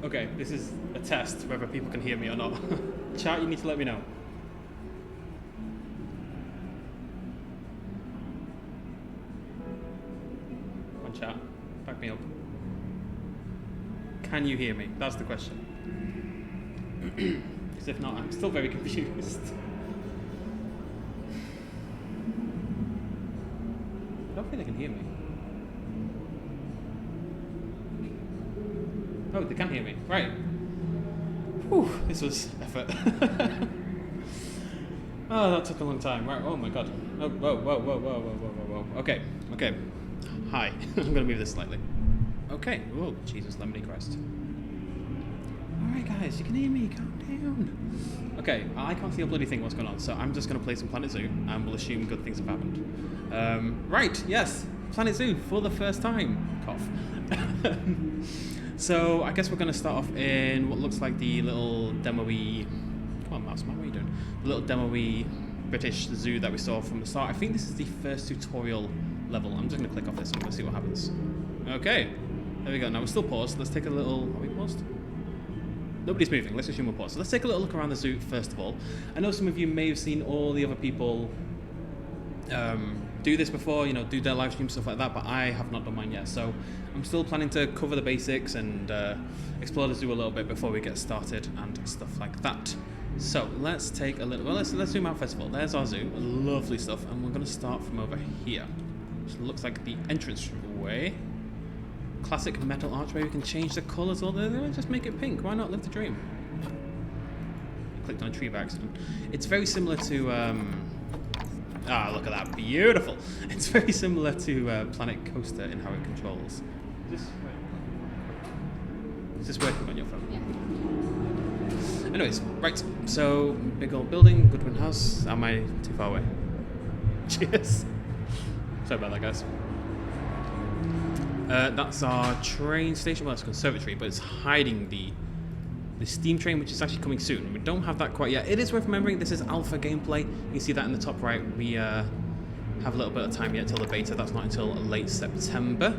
Okay, this is a test whether people can hear me or not. Chat, you need to let me know. Come on, chat. Back me up. Can you hear me? That's the question. Because if not, I'm still very confused. I don't think they can hear me. Oh, they can hear me. Right. Whew, this was effort. Oh, that took a long time. Right. Oh my god. Oh, whoa. Okay. Hi. I'm gonna move this slightly. Okay. Oh, Jesus, lemony Christ. Alright, guys, you can hear me. Calm down. Okay, I can't see a bloody thing what's going on, so I'm just gonna play some Planet Zoo, and we'll assume good things have happened. Right. Yes. Planet Zoo for the first time. Cough. So I guess we're going to start off in what looks like the little demo-y... Come on, Mouse, what are you doing? The little demo-y British zoo that we saw from the start. I think this is the first tutorial level. I'm just going to click off this and we'll see what happens. Okay, there we go. Now we're still paused. Let's take a little... Are we paused? Nobody's moving. Let's assume we're paused. So let's take a little look around the zoo first of all. I know some of you may have seen all the other people do this before, you know, do their live stream stuff like that, but I have not done mine yet. So I'm still planning to cover the basics and explore the zoo a little bit before we get started and stuff like that. So let's take a little. Well, let's zoom out first of all. There's our zoo, lovely stuff, and we're going to start from over here, which looks like the entrance way. Classic metal archway. We can change the colours or just make it pink. Why not? Live the dream. I clicked on a tree by accident. It's very similar to. Ah, look at that, beautiful! It's very similar to Planet Coaster in how it controls. Is this working on your phone? Yeah. Anyways, right, so big old building, Goodwin House. Am I too far away? Cheers! Sorry about that, guys. That's our train station. Well, it's a conservatory, but it's hiding the steam train, which is actually coming soon. We don't have that quite yet. It is worth remembering this is alpha gameplay. You can see that in the top right. We have a little bit of time yet till the beta. That's not until late September.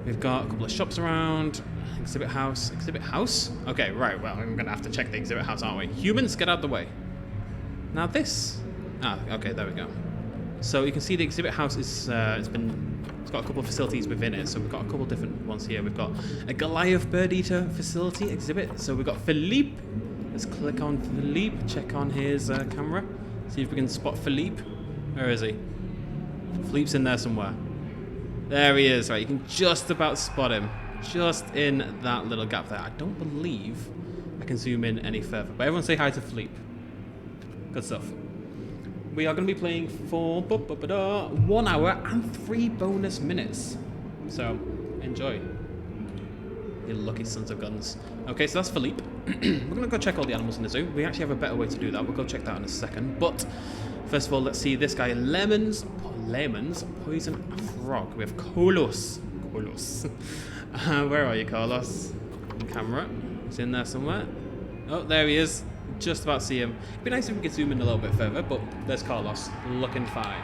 We've got a couple of shops around. Exhibit house. Exhibit house? Okay, right. Well, I'm going to have to check the exhibit house, aren't we? Humans, get out the way. Now this... Ah, okay, there we go. So you can see the exhibit house is... It's got a couple of facilities within it, so we've got a couple different ones here. We've got a Goliath bird eater facility exhibit. So we've got Philippe. Let's click on Philippe, check on his camera, see if we can spot Philippe. Where is he? Philippe's in there somewhere. There he is, right, you can just about spot him. Just in that little gap there. I don't believe I can zoom in any further, but everyone say hi to Philippe. Good stuff. We are going to be playing for 1 hour and 3 bonus minutes. So, enjoy. You lucky sons of guns. Okay, so that's Philippe. We're going to go check all the animals in the zoo. We actually have a better way to do that. We'll go check that in a second. But, first of all, let's see this guy. Lemons, poison frog. We have Carlos. Where are you, Carlos? Camera. He's in there somewhere. Oh, there he is. Just about to see him. It'd be nice if we could zoom in a little bit further, but there's Carlos, looking fine.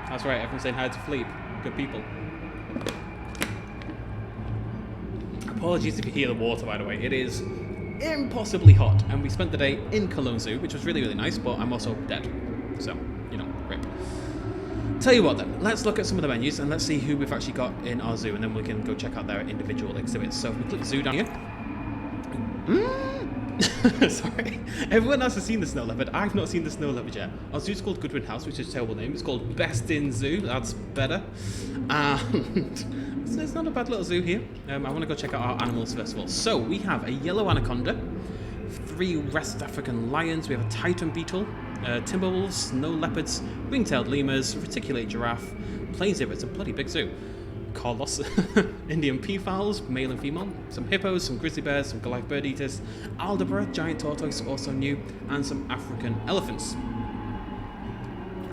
That's right, everyone's saying hi to Philippe. Good people. Apologies if you hear the water, by the way. It is impossibly hot, and we spent the day in Cologne Zoo, which was really, really nice, but I'm also dead. So, you know, rip. Tell you what then, let's look at some of the menus, and let's see who we've actually got in our zoo, and then we can go check out their individual exhibits. So if we click zoo down here. Sorry. Everyone else has seen the snow leopard. I've not seen the snow leopard yet. Our zoo's called Goodwin House, which is a terrible name. It's called Best in Zoo. That's better. And it's not a bad little zoo here. I want to go check out our animals first of all. So we have a yellow anaconda, 3 West African lions. We have a Titan beetle, timber wolves, snow leopards, ring-tailed lemurs, reticulated giraffe, plain zebra. It's a bloody big zoo. Carlos, Indian peafowls, male and female, some hippos, some grizzly bears, some Goliath bird eaters, Aldabra, giant tortoise, also new, and some African elephants.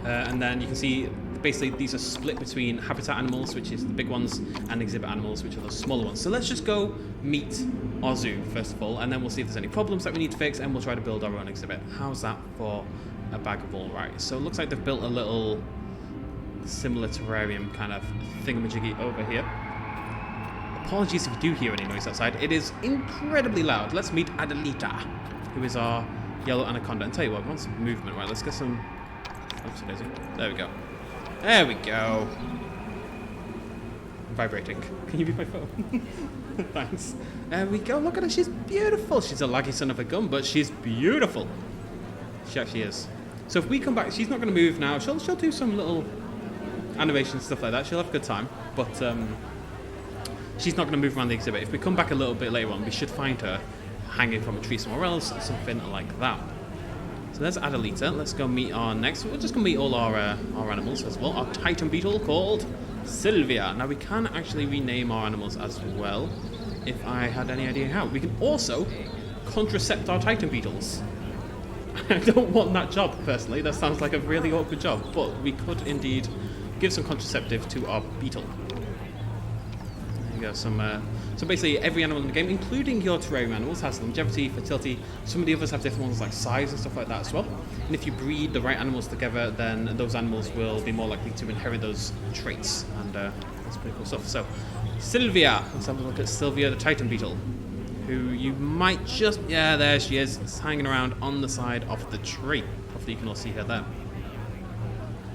And then you can see basically these are split between habitat animals, which is the big ones, and exhibit animals, which are the smaller ones. So let's just go meet our zoo first of all, and then we'll see if there's any problems that we need to fix, and we'll try to build our own exhibit. How's that for a bag of all right? So it looks like they've built a little similar terrarium kind of thingamajiggy over here. Apologies if you do hear any noise outside. It is incredibly loud. Let's meet Adelita, who is our yellow anaconda. And tell you what, we want some movement. Right, let's get some... Oops, there we go. There we go. I'm vibrating. Can you be my phone? Thanks. There we go. Look at her. She's beautiful. She's a laggy son of a gun, but she's beautiful. She actually is. So if we come back, she's not going to move now. She'll do some little animation stuff like that. She'll have a good time, but she's not going to move around the exhibit. If we come back a little bit later on, we should find her hanging from a tree somewhere else, or something like that. So there's Adelita. Let's go meet our next. We're just going to meet all our animals as well. Our Titan beetle called Sylvia. Now we can actually rename our animals as well, if I had any idea how. We can also contracept our Titan beetles. I don't want that job, personally. That sounds like a really awkward job, but we could indeed give some contraceptive to our beetle. There you go. So basically, every animal in the game, including your terrarium animals, has longevity, fertility. Some of the others have different ones like size and stuff like that as well. And if you breed the right animals together, then those animals will be more likely to inherit those traits. And that's pretty cool stuff. So, Sylvia. Let's have a look at Sylvia the Titan beetle, who you might just... Yeah, there she is. It's hanging around on the side of the tree. Hopefully you can all see her there.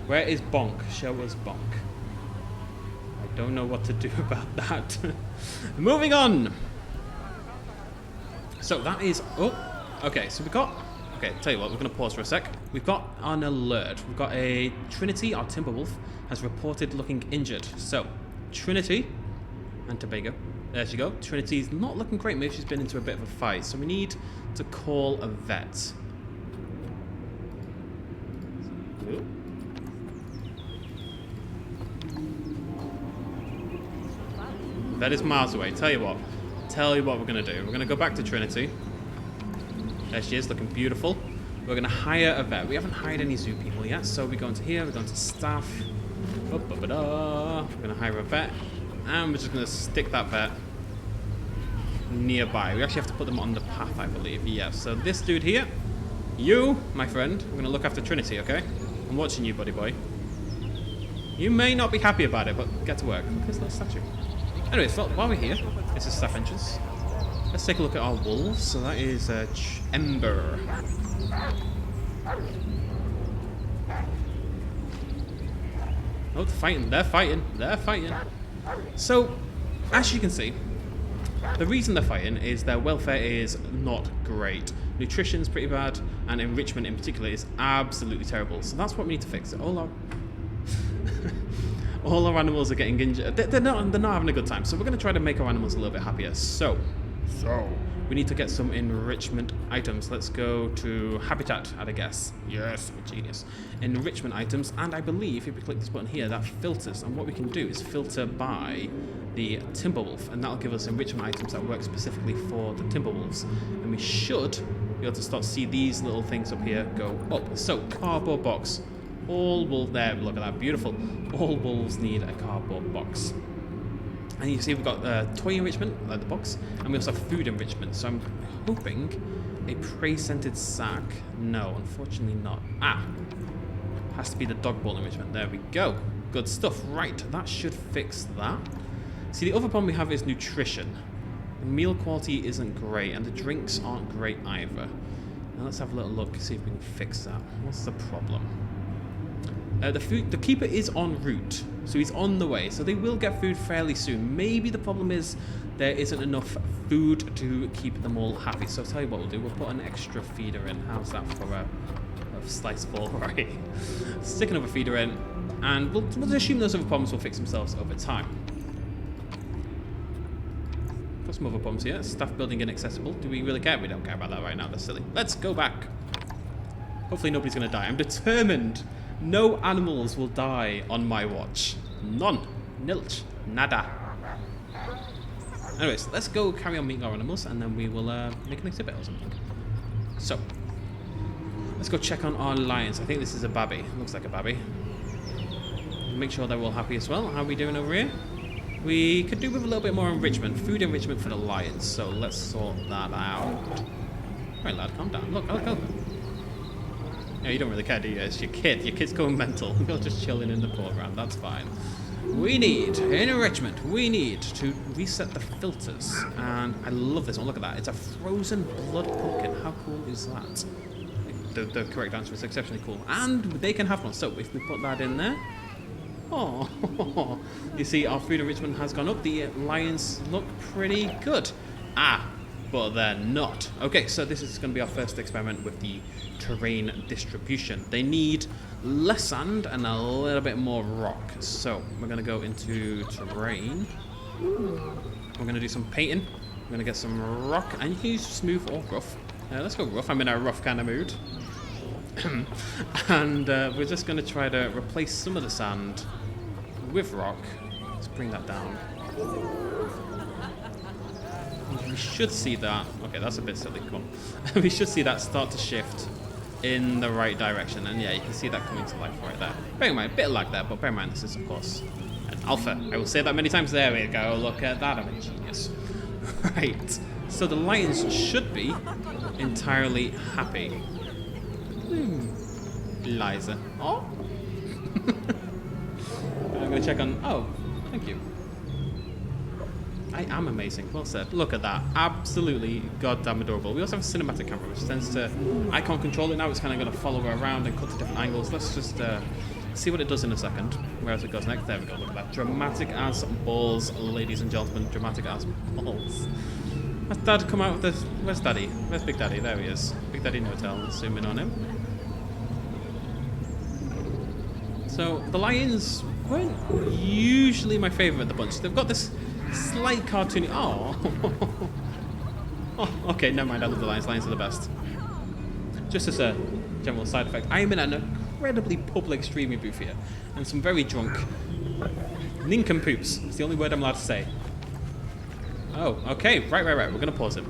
Where is Bonk? Show us Bonk. I don't know what to do about that. Moving on. So that is... Oh, okay. So we've got... Okay, tell you what. We're going to pause for a sec. We've got an alert. We've got a... Trinity, our Timberwolf, has reported looking injured. So, Trinity and Tobago. There she go. Trinity's not looking great. Maybe she's been into a bit of a fight. So we need to call a vet. Ooh. Vet is miles away. Tell you what we're going to do. We're going to go back to Trinity. There she is, looking beautiful. We're going to hire a vet. We haven't hired any zoo people yet. So we go into here. We go into staff. We're going to hire a vet. And we're just going to stick that vet nearby. We actually have to put them on the path, I believe. Yes. So this dude here, you, my friend, we're going to look after Trinity, okay? I'm watching you, buddy boy. You may not be happy about it, but get to work. Look at this little statue. Anyway, so while we're here, this is staff entrance. Let's take a look at our wolves. So that is Ember. Oh, they're fighting. They're fighting. They're fighting. So, as you can see, the reason they're fighting is their welfare is not great. Nutrition's pretty bad, and enrichment in particular is absolutely terrible. So that's what we need to fix. All our animals are getting injured. They're not having a good time. So we're going to try to make our animals a little bit happier. So we need to get some enrichment items. Let's go to habitat, I'd guess. Yes, I'm a genius. Enrichment items, and I believe if we click this button here, that filters. And what we can do is filter by the Timberwolf, and that'll give us enrichment items that work specifically for the Timberwolves. And we should be able to start to see these little things up here go up. So cardboard box. All wolves there. Look at that, beautiful. All wolves need a cardboard box. And you see we've got toy enrichment, like the box, and we also have food enrichment. So I'm hoping a prey-scented sack. No, unfortunately not. Has to be the dog ball enrichment. There we go. Good stuff. Right, that should fix that. See, the other problem we have is nutrition. The meal quality isn't great, and the drinks aren't great either. Now let's have a little look, see if we can fix that. What's the problem? The keeper is en route, so he's on the way, so they will get food fairly soon. Maybe the problem is there isn't enough food to keep them all happy. So I'll tell you what we'll do, we'll put an extra feeder in. How's that for a slice ball? Right. Stick another feeder in, and we'll assume those other problems will fix themselves over time. Got some other problems here. Staff building inaccessible. Do we really care? We don't care about that right now. That's silly. Let's go back. Hopefully nobody's going to die. I'm determined. No animals will die on my watch. None. Nilch. Nada. Anyways, let's go carry on meeting our animals, and then we will make an exhibit or something. So, let's go check on our lions. I think this is a babby. Looks like a babby. Make sure they're all happy as well. How are we doing over here? We could do with a little bit more enrichment. Food enrichment for the lions. So let's sort that out. Right, lad, calm down. Look. Yeah, you don't really care, do you? It's your kid. Your kid's going mental. You're just chilling in the foreground. That's fine. We need enrichment. We need to reset the filters. And I love this one. Look at that. It's a frozen blood pumpkin. How cool is that? The correct answer is exceptionally cool. And they can have one. So if we put that in there. Oh, you see our food enrichment has gone up. The lions look pretty good. But they're not. Okay, so this is going to be our first experiment with the terrain distribution. They need less sand and a little bit more rock. So we're going to go into terrain. We're going to do some painting. We're going to get some rock. And you can use smooth or rough. Let's go rough. I'm in a rough kind of mood. And we're just going to try to replace some of the sand with rock. Let's bring that down. We should see that. Okay, that's a bit silly. Come on. We should see that start to shift in the right direction. And yeah, you can see that coming to life right there. Bear in mind, a bit of lag there, but bear in mind this is, of course, an alpha. I will say that many times. There we go. Look at that. I'm a genius. Right. So the lions should be entirely happy. Liza. Oh. I'm going to check on... Oh, thank you. I am amazing. Well said. Look at that. Absolutely goddamn adorable. We also have a cinematic camera, which tends to... I can't control it now. It's kind of going to follow her around and cut to different angles. Let's just see what it does in a second. Where else it goes next. There we go. Look at that. Dramatic as balls, ladies and gentlemen. Dramatic as balls. Has Dad come out with this? Where's Daddy? Where's Big Daddy? There he is. Big Daddy No-Tell. Let's zoom in on him. So, the lions weren't usually my favourite of the bunch. They've got this slight cartoony... Oh. Oh, okay, never mind. I love the lions. Lions are the best. Just as a general side effect, I am in an incredibly public streaming booth here. And some very drunk nincompoops. It's the only word I'm allowed to say. Oh, okay. Right. We're going to pause him.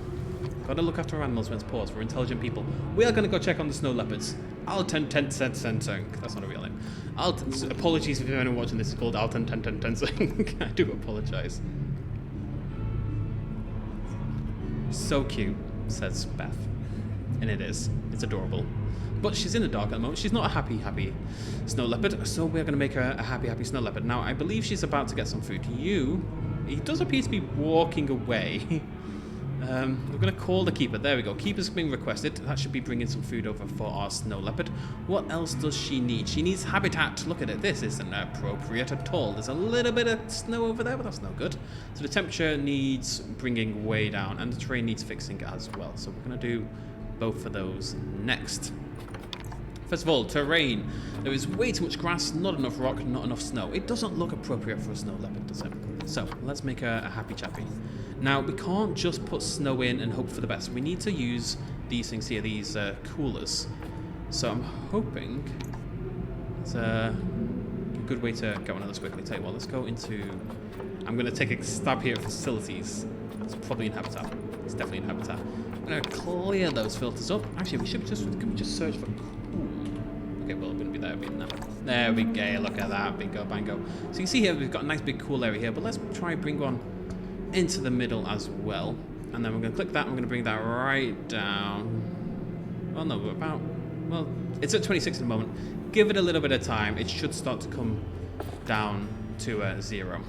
Got to look after our animals when it's paused. We're intelligent people. We are going to go check on the snow leopards. That's not a real name. Apologies if anyone watching this is called Alten. I do apologise. So cute, says Beth. And it is. It's adorable. But she's in the dark at the moment. She's not a happy snow leopard. So we're going to make her a happy snow leopard. Now, I believe she's about to get some food. He does appear to be walking away. We're going to call the keeper. There we go. Keeper's being requested. That should be bringing some food over for our snow leopard. What else does she need? She needs habitat. Look at it. This isn't appropriate at all. There's a little bit of snow over there, but that's no good. So the temperature needs bringing way down, and the terrain needs fixing as well. So we're going to do both of those next. First of all, terrain. There is way too much grass, not enough rock, not enough snow. It doesn't look appropriate for a snow leopard, does it? So, let's make a happy chappy. Now, we can't just put snow in and hope for the best. We need to use these things here, these coolers. So, I'm hoping it's a good way to get one of those quickly. Tell you what, let's go into... I'm going to take a stab here at facilities. It's probably in habitat. It's definitely in habitat. I'm going to clear those filters up. Actually, can we just search for cool? Okay, well, it wouldn't be there, it'd be in there. There we go, look at that, bingo, bango. So you can see here, we've got a nice big cool area here, but let's try and bring one into the middle as well. And then we're going to click that, and we're going to bring that right down. Oh no, we're about, well, it's at 26 at the moment. Give it a little bit of time, it should start to come down to 0.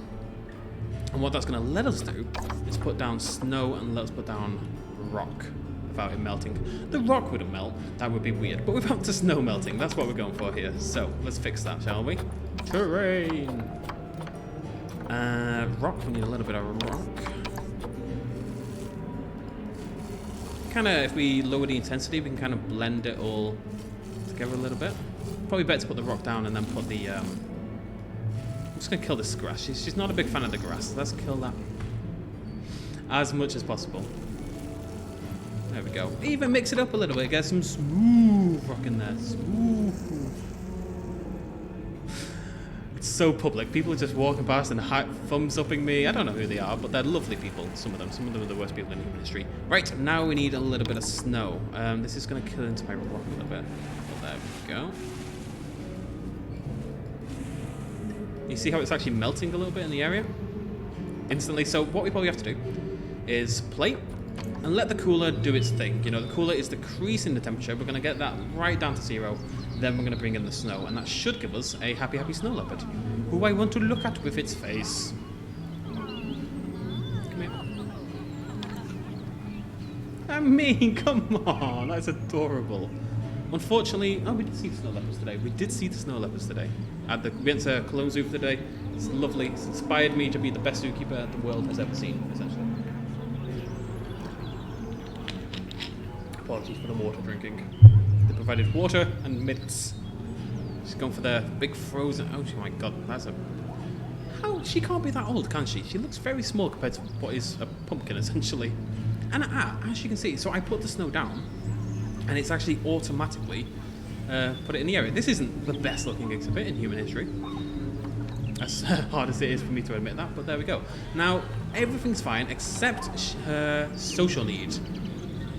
And what that's going to let us do is put down snow and let's put down rock. Without it melting. The rock wouldn't melt, that would be weird, but without the snow melting, that's what we're going for here. So, let's fix that, shall we? Terrain! Rock, we need a little bit of rock. Kind of, if we lower the intensity, we can kind of blend it all together a little bit. Probably better to put the rock down and then put the, I'm just going to kill this grass. She's not a big fan of the grass. Let's kill that as much as possible. There we go. Even mix it up a little bit. Get some smooth rock in there. Smooth. It's so public. People are just walking past and thumbs upping me. I don't know who they are, but they're lovely people. Some of them. Some of them are the worst people in human history. Right, now we need a little bit of snow. This is going to kill into my rock a little bit. But there we go. You see how it's actually melting a little bit in the area? Instantly. So what we probably have to do is plate. and let the cooler do its thing. You know, the cooler is decreasing the temperature. We're going to get that right down to 0. Then we're going to bring in the snow, and that should give us a happy, happy snow leopard, who I want to look at with its face. Come here. I mean, come on, that's adorable. Unfortunately, oh, we did see the snow leopards today. We did see the snow leopards today. We went to Cologne Zoo for the day. It's lovely. It's inspired me to be the best zookeeper the world has ever seen, essentially. Apologies for the water drinking. They provided water and mitts. She's gone for the big frozen. Oh my god, that's a. How? She can't be that old, can she? She looks very small compared to what is a pumpkin, essentially. And as you can see, so I put the snow down, and it's actually automatically put it in the area. This isn't the best looking exhibit in human history. As hard as it is for me to admit that, but there we go. Now, everything's fine except her social need.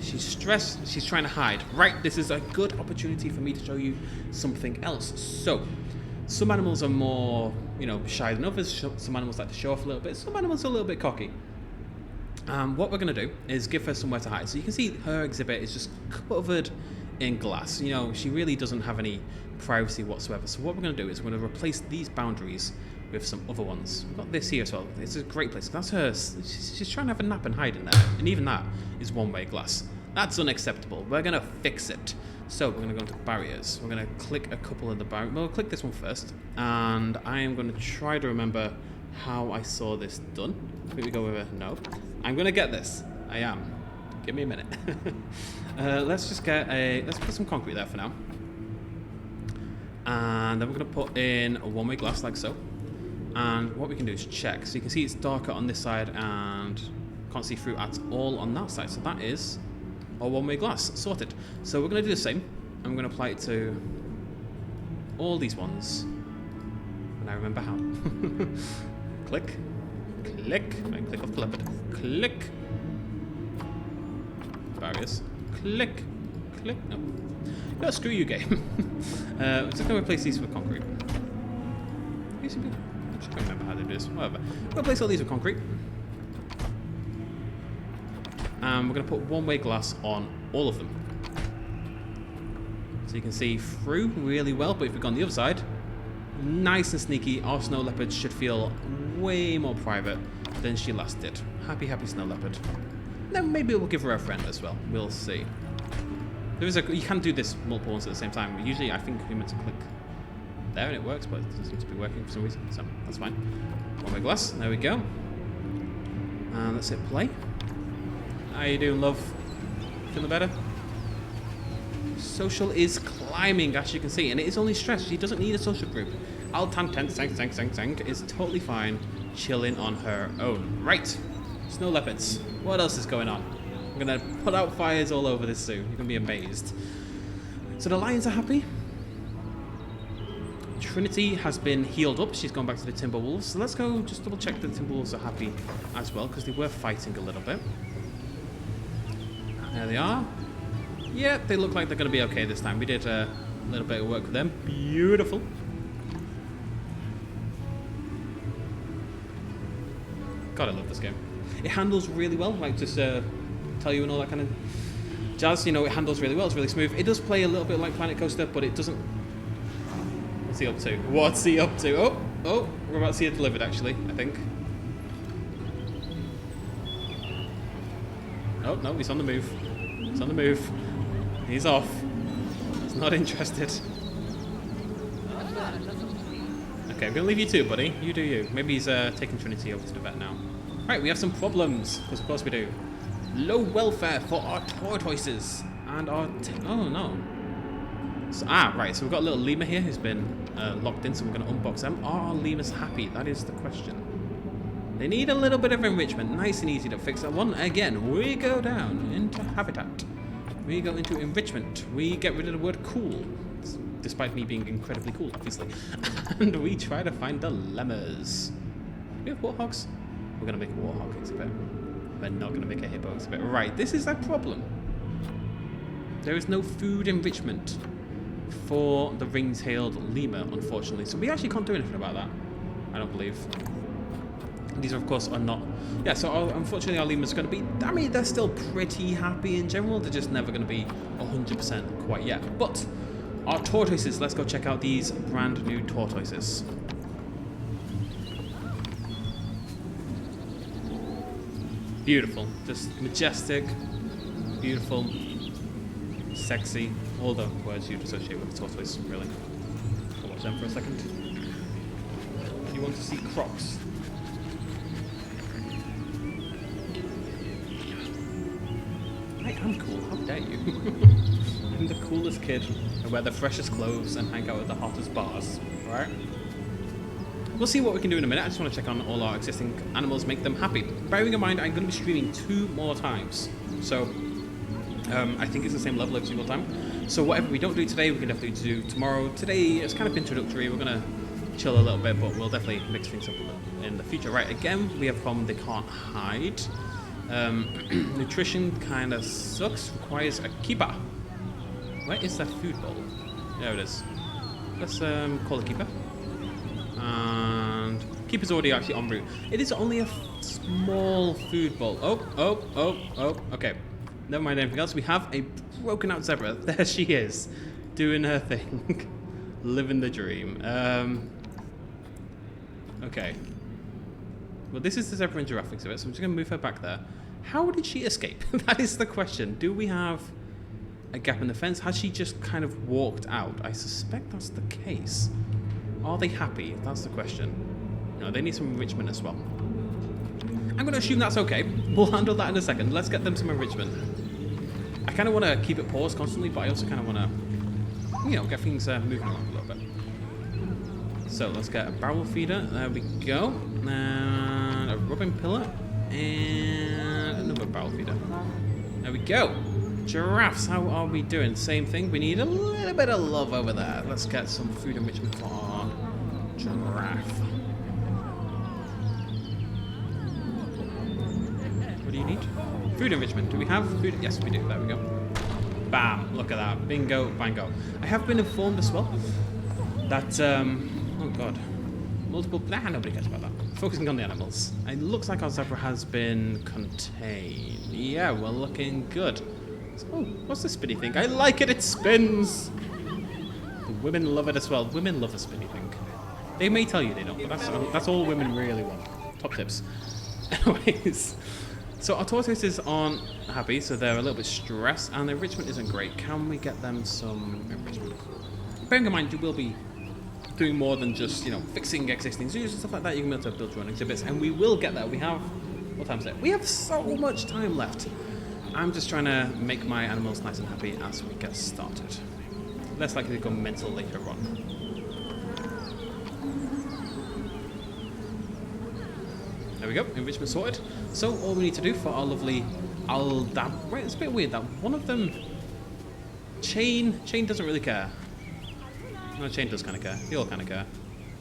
She's stressed, she's trying to hide. Right, this is a good opportunity for me to show you something else. So, some animals are more, you know, shy than others. Some animals like to show off a little bit. Some animals are a little bit cocky. What we're going to do is give her somewhere to hide. So you can see her exhibit is just covered in glass. You know, she really doesn't have any privacy whatsoever. So what we're going to do is we're going to replace these boundaries with some other ones. We've got this here as well. It's a great place. That's her. She's trying to have a nap and hide in there. And even that is one-way glass. That's unacceptable. We're going to fix it. So we're going to go into barriers. We're going to click a couple of the barriers. We'll click this one first. And I am going to try to remember how I saw this done. Maybe we go with a no. I'm going to get this. I am. Give me a minute. Let's just get let's put some concrete there for now. And then we're going to put in a one-way glass like so. And what we can do is check. So you can see it's darker on this side and can't see through at all on that side. So that is our one-way glass. Sorted. So we're going to do the same. I'm going to apply it to all these ones. And I remember how. Click. Click. Right, click off the leopard. Click. Barriers. Click. Click. No. No, screw you, game. I'm just going to replace these with concrete. I'm just trying to remember how to do this. Whatever. We'll replace all these with concrete. And we're going to put one-way glass on all of them. So you can see through really well, but if we go on the other side, nice and sneaky, our snow leopard should feel way more private than she last did. Happy, happy snow leopard. Then maybe we'll give her a friend as well. We'll see. There is you can do this multiple ones at the same time. Usually I think we meant to click there and it works, but it doesn't seem to be working for some reason, so that's fine. One-way glass, there we go. And let's hit play. How you doing, love? Feeling better? Social is climbing, as you can see, and it is only stress. She doesn't need a social group. Al Tang Tang Sang Sang Sang is totally fine, chilling on her own. Right, snow leopards. What else is going on? I'm gonna put out fires all over this zoo. You're gonna be amazed. So the lions are happy. Trinity has been healed up. She's gone back to the Timberwolves. So let's go just double check the Timberwolves are happy as well, because they were fighting a little bit. There they are. Yeah, they look like they're going to be okay this time. We did a little bit of work with them. Beautiful. God, I love this game. It handles really well. Like, just tell you and all that kind of jazz. You know, it handles really well. It's really smooth. It does play a little bit like Planet Coaster, but it doesn't... What's he up to? What's he up to? Oh, we're about to see it delivered, actually, I think. Oh, no, he's on the move. He's on the move. He's off. He's not interested. Okay, we're going to leave you too, buddy. You do you. Maybe he's taking Trinity over to the vet now. Right, we have some problems, because of course we do. Low welfare for our tortoises. And our... oh, no. So, right, so we've got a little lemur here who's been locked in, so we're going to unbox them. Are our lemurs happy? That is the question. They need a little bit of enrichment. Nice and easy to fix that one. Again, we go down into habitat. We go into enrichment. We get rid of the word cool, despite me being incredibly cool, obviously. And we try to find dilemmas. We have warthogs. We're going to make a warthog exhibit. We're not going to make a hippo exhibit. Right, this is a problem. There is no food enrichment for the ring-tailed lemur, unfortunately. So we actually can't do anything about that, I don't believe. These, of course, are not... Yeah, so unfortunately our lemurs are going to be... I mean, they're still pretty happy in general. They're just never going to be 100% quite yet. But our tortoises, let's go check out these brand new tortoises. Beautiful. Just majestic, beautiful, sexy. All the words you'd associate with a tortoise, really. I'll watch them for a second. You want to see crocs? I am cool, how dare you? I'm the coolest kid. I wear the freshest clothes and hang out at the hottest bars, right? We'll see what we can do in a minute. I just want to check on all our existing animals, make them happy. Bearing in mind, I'm going to be streaming 2 more times. So, I think it's the same level every single time. So whatever we don't do today, we can definitely do tomorrow. Today, it's kind of introductory. We're going to chill a little bit, but we'll definitely mix things up a little in the future. Right, again, we have a problem. They can't hide. Nutrition kind of sucks. Requires a keeper. Where is that food bowl? There it is. Let's call the keeper. And keeper's already actually en route. It is only a small food bowl. Oh. Okay. Never mind anything else. We have a broken out zebra. There she is, doing her thing, living the dream. Okay. Well, this is the zebra and giraffe exhibit, so I'm just going to move her back there. How did she escape? That is the question. Do we have a gap in the fence? Has she just kind of walked out? I suspect that's the case. Are they happy? That's the question. No, they need some enrichment as well. I'm going to assume that's okay. We'll handle that in a second. Let's get them some enrichment. I kind of want to keep it paused constantly, but I also kind of want to, you know, get things moving around a little bit. So let's get a barrel feeder. There we go. And a rubbing pillar. And another barrel feeder. There we go. Giraffes, how are we doing? Same thing. We need a little bit of love over there. Let's get some food enrichment for our giraffe. What do you need? Food enrichment. Do we have food? Yes, we do. There we go. Bam. Look at that. Bingo, bango. I have been informed as well that, oh god, multiple... nobody cares about that. Focusing on the animals. It looks like our zebra has been contained. Yeah, we're looking good. Oh, what's this spinny thing? I like it, it spins! The women love it as well. Women love a spinny thing. They may tell you they don't, but that's all women really want. Top tips. Anyways, so our tortoises aren't happy, so they're a little bit stressed, and the enrichment isn't great. Can we get them some enrichment? Bearing in mind, you will be doing more than just, you know, fixing existing zoos and stuff like that. You can be able to build your own exhibits, and we will get there. We have... what time is it? We have so much time left. I'm just trying to make my animals nice and happy as we get started. Less likely to go mental later on. There we go, enrichment sorted. So all we need to do for our lovely Aldab... Wait, it's a bit weird that one of them... Chain doesn't really care. No, Chain does kind of care. They all kind of care.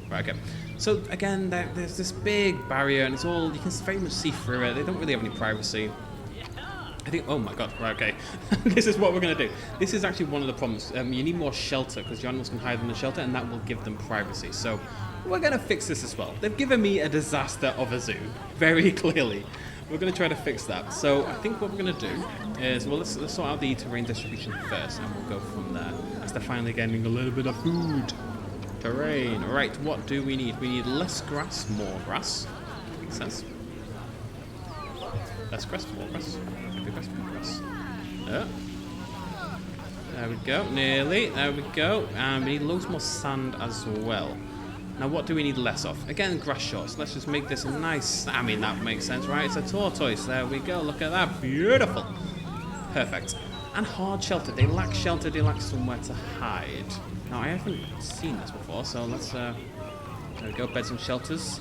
Right, okay. So again, there's this big barrier and it's all... You can very much see through it. They don't really have any privacy. I think, oh my god, right, okay. This is what we're going to do. This is actually one of the problems. You need more shelter because your animals can hide in the shelter and that will give them privacy. So we're going to fix this as well. They've given me a disaster of a zoo, very clearly. We're going to try to fix that. So I think what we're going to do is, well, let's sort out the terrain distribution first and we'll go from there. As they're finally getting a little bit of food. Terrain. Right, what do we need? We need less grass, more grass. Makes sense. Less grass, more grass. There we go, nearly. There we go. And we need loads more sand as well. Now, what do we need less of? Again, grass shorts. Let's just make this nice. I mean, that makes sense, right? It's a tortoise. There we go. Look at that. Beautiful. Perfect. And hard shelter. They lack shelter. They lack somewhere to hide. Now, I haven't seen this before, so let's... there we go. Beds and shelters.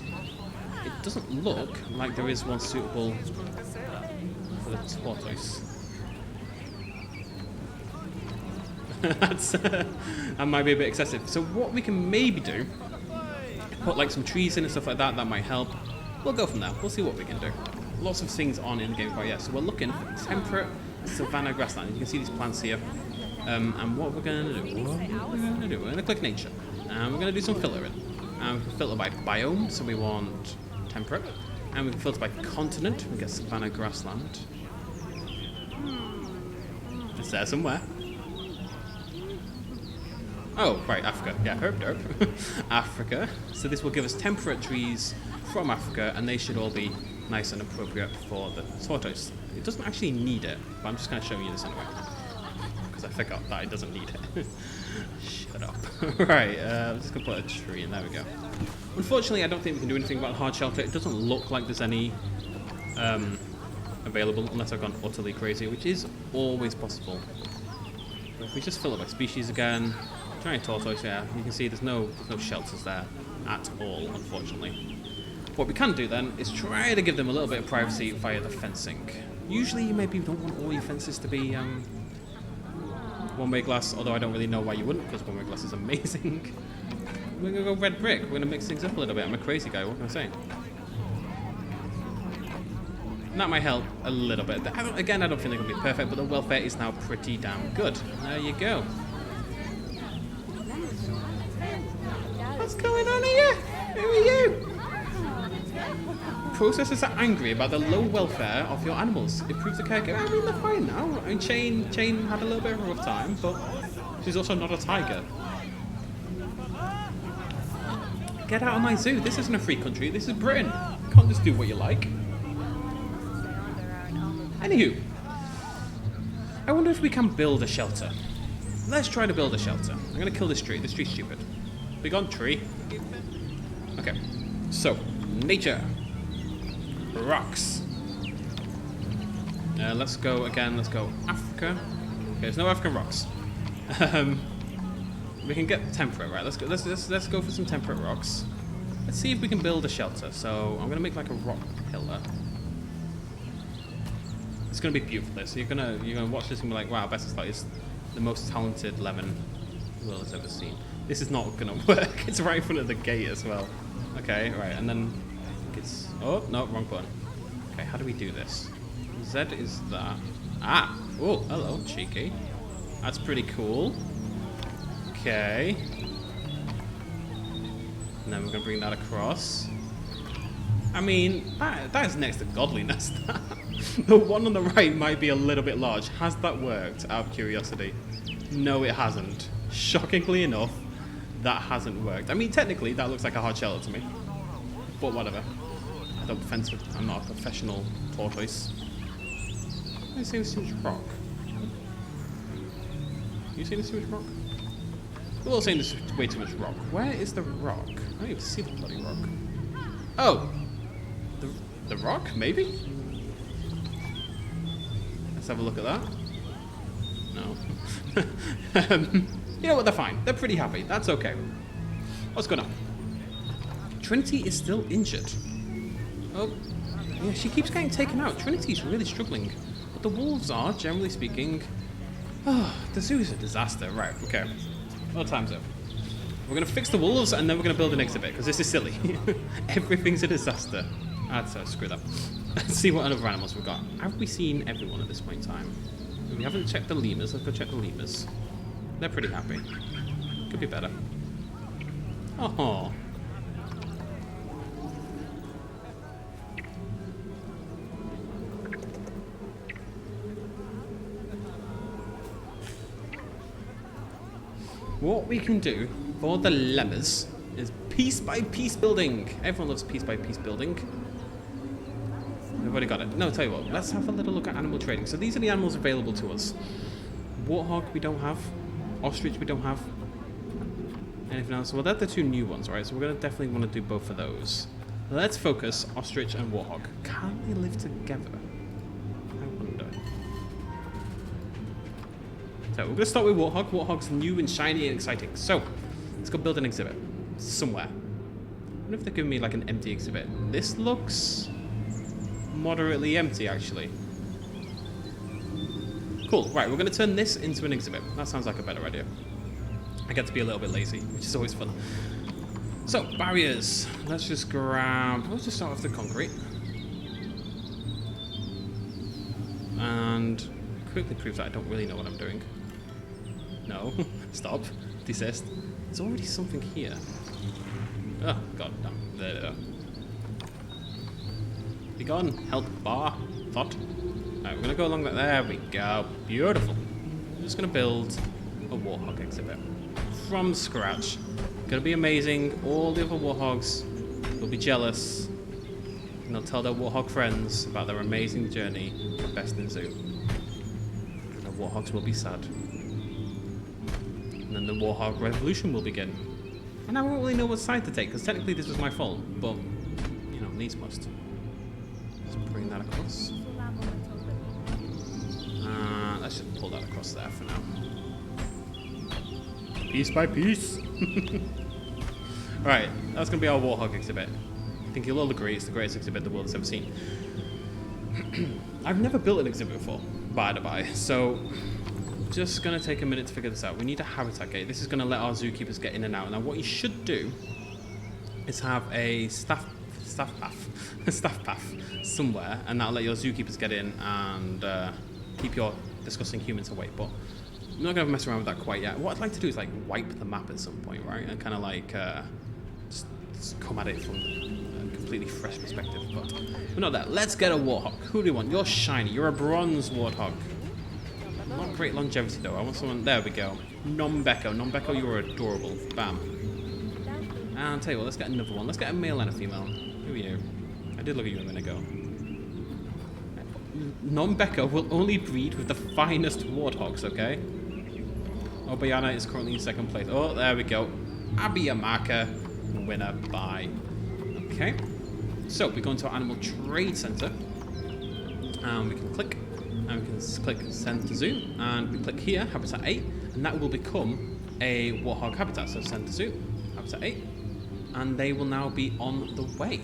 It doesn't look like there is one suitable for the tortoise. That might be a bit excessive. So what we can maybe do, put like some trees in and stuff like that, that might help. We'll go from there. We'll see what we can do. Lots of things on in the game quite yet. So we're looking for Temperate, Savanna, Grassland. You can see these plants here. And what we're going to do, we're going to click nature. And we're going to do some filtering. We can filter by biome, so we want Temperate. And we can filter by continent. We get Savanna, Grassland. It's there somewhere. Oh, right, Africa. Yeah, herb. Africa. So this will give us temperate trees from Africa, and they should all be nice and appropriate for the tortoise. It doesn't actually need it, but I'm just going to show you this anyway. Because I forgot that it doesn't need it. Shut up. Right, I'm just going to put a tree in. There we go. Unfortunately, I don't think we can do anything about hard shelter. It doesn't look like there's any available, unless I've gone utterly crazy, which is always possible. But if we just fill it by species again, giant tortoise, yeah, you can see there's no shelters there at all, unfortunately. What we can do then is try to give them a little bit of privacy via the fencing. Usually you maybe don't want all your fences to be one-way glass, although I don't really know why you wouldn't, because one-way glass is amazing. We're going to go red brick. We're going to mix things up a little bit. I'm a crazy guy, what can I say? And that might help a little bit. Again, I don't think they're going to be perfect, but the welfare is now pretty damn good. There you go. What's going on here? Who are you? Processors are angry about the low welfare of your animals. Improve the caregiver. I mean, they're fine now. I mean, Chain had a little bit of a rough time, but she's also not a tiger. Get out of my zoo. This isn't a free country. This is Britain. You can't just do what you like. Anywho, I wonder if we can build a shelter. Let's try to build a shelter. I'm going to kill this tree. This tree's stupid. Big on tree. Okay, so nature. Rocks. Let's go again. Let's go Africa. Okay, there's no African rocks. We can get temperate, right? Let's go for some temperate rocks. Let's see if we can build a shelter. So I'm gonna make like a rock pillar. It's gonna be beautiful. This. So you're gonna watch this and be like, wow, Best is the most talented lemon the world has ever seen. This is not gonna work. It's right in front of the gate as well. Okay, right, and then it's oh no, wrong button. Okay, how do we do this? Z is that. Ah! Oh, hello, cheeky. That's pretty cool. Okay. And then we're gonna bring that across. I mean, that is next to godliness. The one on the right might be a little bit large. Has that worked, out of curiosity? No, it hasn't. Shockingly enough, that hasn't worked. I mean, technically, that looks like a hard shelter to me. But whatever. I don't fence with... I'm not a professional tortoise. I see this huge rock. You see this huge rock? We're all saying this is way too much rock. Where is the rock? I don't even see the bloody rock. Oh! The rock? Maybe? Let's have a look at that. No. You know what? They're fine. They're pretty happy. That's okay. What's going on? Trinity is still injured. Oh. Yeah, she keeps getting taken out. Trinity's really struggling. But the wolves are, generally speaking... Oh, the zoo is a disaster. Right, okay. Well, time's up. We're going to fix the wolves and then we're going to build an exhibit because this is silly. Everything's a disaster. Screw that. Let's see what other animals we've got. Have we seen everyone at this point in time? We haven't checked the lemurs. Let's go check the lemurs. They're pretty happy. Could be better. Oh. What we can do for the lemurs is piece by piece building. Everyone loves piece by piece building. We've already got it. No, tell you what, let's have a little look at animal trading. So these are the animals available to us. Warthog we don't have. Ostrich we don't have. Anything else? Well, they're the two new ones, right? So we're going to definitely want to do both of those. Let's focus ostrich and warthog. Can they live together? I wonder. So we're going to start with warthog. Warthog's new and shiny and exciting. So let's go build an exhibit somewhere. I wonder if they're giving me like an empty exhibit. This looks moderately empty, actually. Cool. Right, we're going to turn this into an exhibit. That sounds like a better idea. I get to be a little bit lazy, which is always fun. So, barriers. Let's just grab... Let's just start off the concrete. And quickly prove that I don't really know what I'm doing. No. Stop. Desist. There's already something here. Oh, god damn. There. Be gone. Help bar. Thought. Alright, we're gonna go along that. There we go. Beautiful. I'm just gonna build a warthog exhibit from scratch. Gonna be amazing. All the other warthogs will be jealous. And they'll tell their warthog friends about their amazing journey to Best in Zoo. And the warthogs will be sad. And then the warthog revolution will begin. And I won't really know what side to take, because technically this was my fault. But, you know, needs must. Let's bring that across. Let's just pull that across there for now. Piece by piece. Right, that's going to be our warthog exhibit. I think you'll all agree it's the greatest exhibit the world has ever seen. I've never built an exhibit before, by the by, so just going to take a minute to figure this out. We need a habitat gate. This is going to let our zookeepers get in and out. Now, what you should do is have a staff path somewhere, and that'll let your zookeepers get in and keep your disgusting humans away. But I'm not going to mess around with that quite yet. What I'd like to do is like wipe the map at some point, right? And kind of like just come at it from a completely fresh perspective. But we're not there. Let's get a warthog. Who do you want? You're shiny. You're a bronze warthog. Not great longevity though. I want someone. There we go. Nombeko. Nombeko, you're adorable. Bam. And I'll tell you what. Let's get another one. Let's get a male and a female. Who are you? I did look at you a minute ago. Nombeko will only breed with the finest warthogs, okay? Obayana is currently in second place. Oh, there we go. Abiyamaka, winner by. Okay. So, we go into our animal trade center. And we can click. And we can click send to zoo. And we click here, habitat 8. And that will become a warthog habitat. So, send to zoo, habitat 8. And they will now be on the way.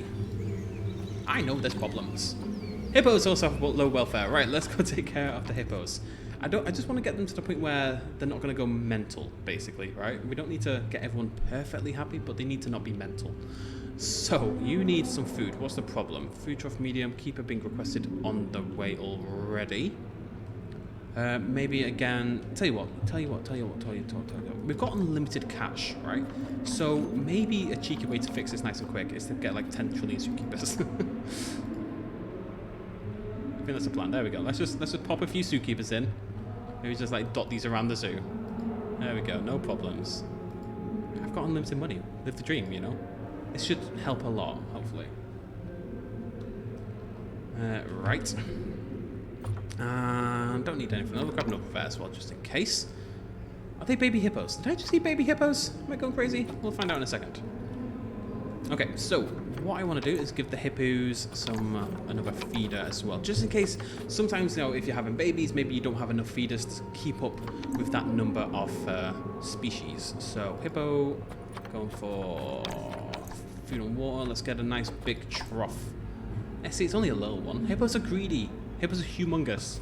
I know there's problems. Hippos also have low welfare. Right, let's go take care of the hippos. I just want to get them to the point where they're not going to go mental, basically, right? We don't need to get everyone perfectly happy, but they need to not be mental. So, you need some food. What's the problem? Food trough medium, keeper being requested on the way already. Maybe again, tell you what. We've got unlimited cash, right? So, maybe a cheeky way to fix this nice and quick is to get like 10 trillion zookeepers. I think that's a plan. There we go. Let's just pop a few zookeepers in. Maybe just like dot these around the zoo. There we go. No problems. I've got unlimited money. Live the dream, you know. This should help a lot, hopefully. Right. Don't need anything. I'll grab another there as well, just in case. Are they baby hippos? Did I just see baby hippos? Am I going crazy? We'll find out in a second. Okay, so what I want to do is give the hippos another feeder as well, just in case. Sometimes, you know, if you're having babies, maybe you don't have enough feeders to keep up with that number of species. So hippo, going for food and water. Let's get a nice big trough. I see, it's only a little one. Hippos are greedy. Hippos are humongous.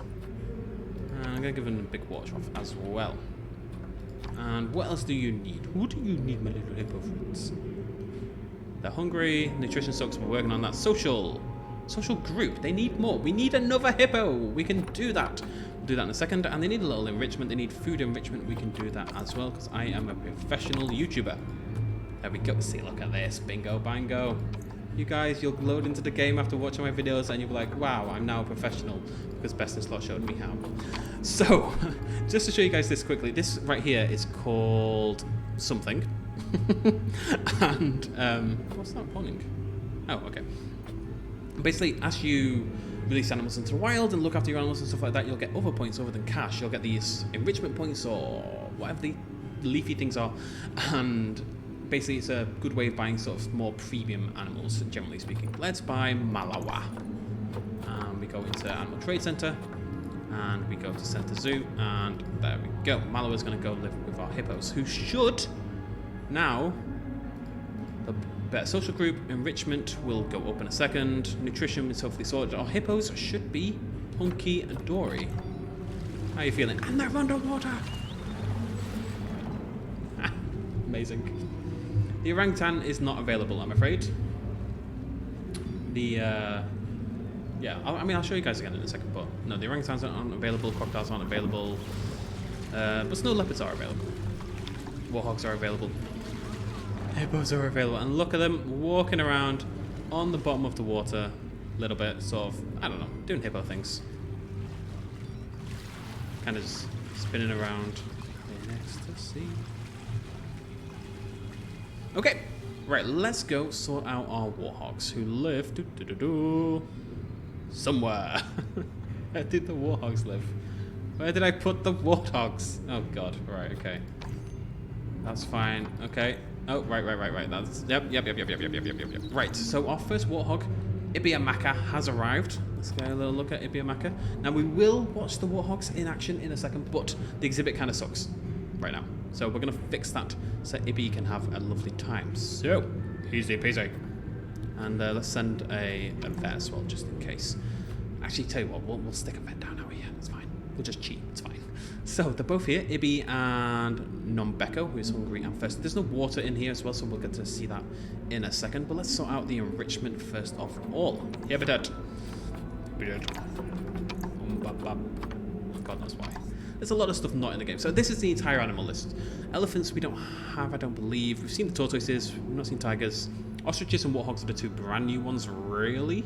I'm gonna give them a big water trough as well. And what else do you need? What do you need, my little hippo friends? They're hungry. Nutrition sucks. We're working on that. Social group. They need more. We need another hippo. We can do that. We'll do that in a second. And they need a little enrichment. They need food enrichment. We can do that as well because I am a professional YouTuber. There we go. See, look at this. Bingo, bango. You guys, you'll load into the game after watching my videos and you'll be like, wow, I'm now a professional because Best in Slot showed me how. So, just to show you guys this quickly, this right here is called something. And what's that pointing? Oh, okay. Basically, as you release animals into the wild and look after your animals and stuff like that, you'll get other points other than cash. You'll get these enrichment points or whatever the leafy things are, and basically it's a good way of buying sort of more premium animals, generally speaking. Let's buy Malawa. We go into Animal Trade Center, and we go to Center Zoo, and there we go. Malawa's going to go live with our hippos, who should now. The better social group enrichment will go up in a second. Nutrition is hopefully sorted. Our hippos should be hunky and dory. How are you feeling? And they're underwater. Amazing. The orangutan is not available, I'm afraid. Yeah, I mean, I'll show you guys again in a second, but no, the orangutans aren't available, crocodiles aren't available, but snow leopards are available. Warthogs are available. Hippos are available, and look at them walking around on the bottom of the water, a little bit, sort of, I don't know, doing hippo things. Kind of just spinning around in ecstasy. Okay, right, let's go sort out our warthogs who live somewhere. Where did the warthogs live? Where did I put the warthogs? Oh god, right, okay. That's fine, okay. Oh, right, that's, yep. Right, so our first warthog, Ibiamaka, has arrived. Let's get a little look at Ibiamaka. Now we will watch the warthogs in action in a second, but the exhibit kind of sucks right now. So we're going to fix that so Ibby can have a lovely time. So, easy peasy. And let's send a vet as well, just in case. Actually, tell you what, we'll stick a vet down out here. It's fine. We'll just cheat. It's fine. So they're both here, Ibby and Nombeko, who is hungry and thirsty. There's no water in here as well, so we'll get to see that in a second. But let's sort out the enrichment first of all. Habitat. God knows why. There's a lot of stuff not in the game. So this is the entire animal list. Elephants we don't have, I don't believe. We've seen the tortoises, we've not seen tigers. Ostriches and warthogs are the two brand new ones, really.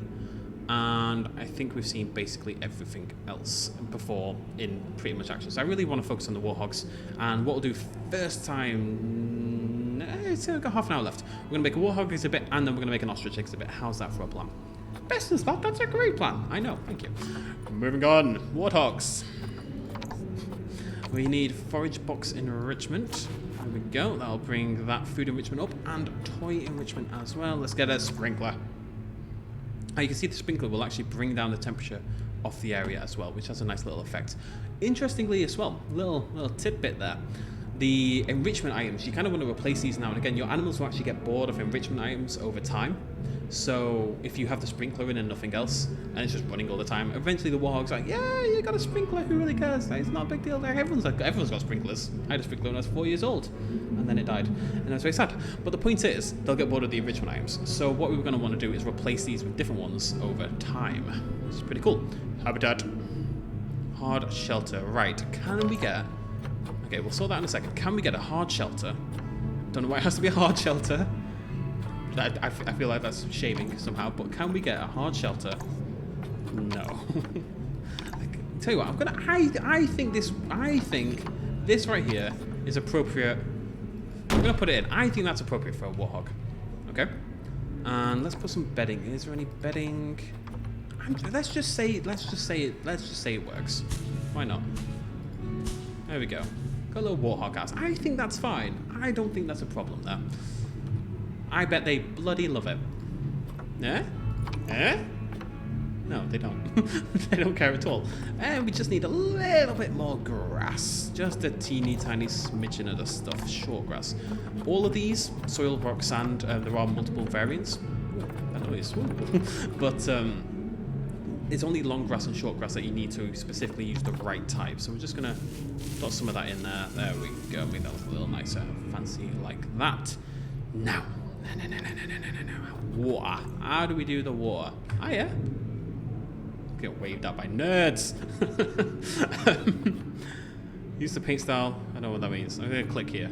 And I think we've seen basically everything else before in pretty much action. So I really want to focus on the warthogs. And what we'll do first time... It's got half an hour left. We're going to make a warthog exhibit, and then we're going to make an ostrich exhibit. How's that for a plan? Best of that, that's a great plan. I know, thank you. Moving on, warthogs. We need forage box enrichment. There we go. That'll bring that food enrichment up and toy enrichment as well. Let's get a sprinkler. You can see the sprinkler will actually bring down the temperature of the area as well, which has a nice little effect. Interestingly as well, little tidbit there. The enrichment items, you kind of want to replace these now and again. Your animals will actually get bored of enrichment items over time. So if you have the sprinkler in and nothing else, and it's just running all the time, eventually the warthog's like, yeah, you got a sprinkler, who really cares? It's not a big deal there. Everyone's got sprinklers. I had a sprinkler when I was 4 years old, and then it died, and I was very sad. But the point is, they'll get bored of the enrichment items. So what we were going to want to do is replace these with different ones over time, which is pretty cool. Habitat. Hard shelter. Right, can we get... Okay, we'll sort that in a second. Can we get a hard shelter? Don't know why it has to be a hard shelter. I feel like that's shaming somehow, but can we get a hard shelter? No. Tell you what, I think this right here is appropriate. I'm gonna put it in. I think that's appropriate for a warthog. Okay. And let's put some bedding. Is there any bedding? Let's just say it works. Why not? There we go. Got a little warthog house. I think that's fine. I don't think that's a problem there. I bet they bloody love it. Eh? Eh? No, they don't. They don't care at all. And we just need a little bit more grass. Just a teeny tiny smidgen of the stuff. Short grass. All of these, soil, rock, sand, there are multiple variants. Ooh, that noise. But it's only long grass and short grass that you need to specifically use the right type. So we're just going to put some of that in there. There we go. Make that look a little nicer. Fancy like that. Now. No. Water. How do we do the water? Oh, yeah. Get waved at by nerds. Use the paint style. I know what that means. I'm going to click here.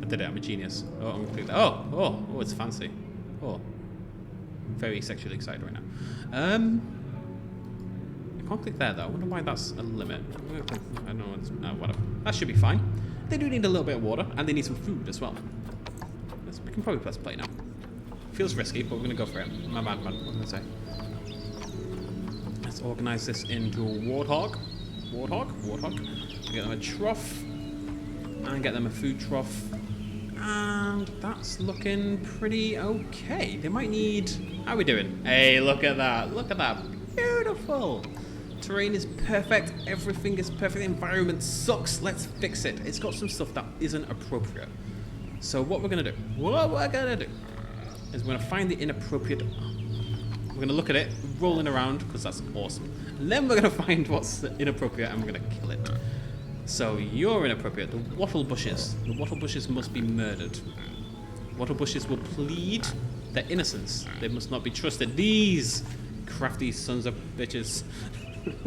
I did it. I'm a genius. Oh, I'm going to click that. Oh, it's fancy. Oh. Very sexually excited right now. I can't click there, though. I wonder why that's a limit. I don't know. Whatever. That should be fine. They do need a little bit of water, and they need some food as well. We can probably press play now. Feels risky, but we're going to go for it. My bad, man. What can I say? Let's organize this into a warthog. Warthog. Get them a trough. And get them a food trough. And that's looking pretty okay. They might need... How are we doing? Hey, look at that. Look at that. Beautiful. Terrain is perfect. Everything is perfect. The environment sucks. Let's fix it. It's got some stuff that isn't appropriate. So what we're going to do is we're going to find the inappropriate... We're going to look at it, rolling around, because that's awesome. And then we're going to find what's inappropriate, and we're going to kill it. So you're inappropriate. The wattle bushes. The wattle bushes must be murdered. Wattle bushes will plead their innocence. They must not be trusted. These crafty sons of bitches.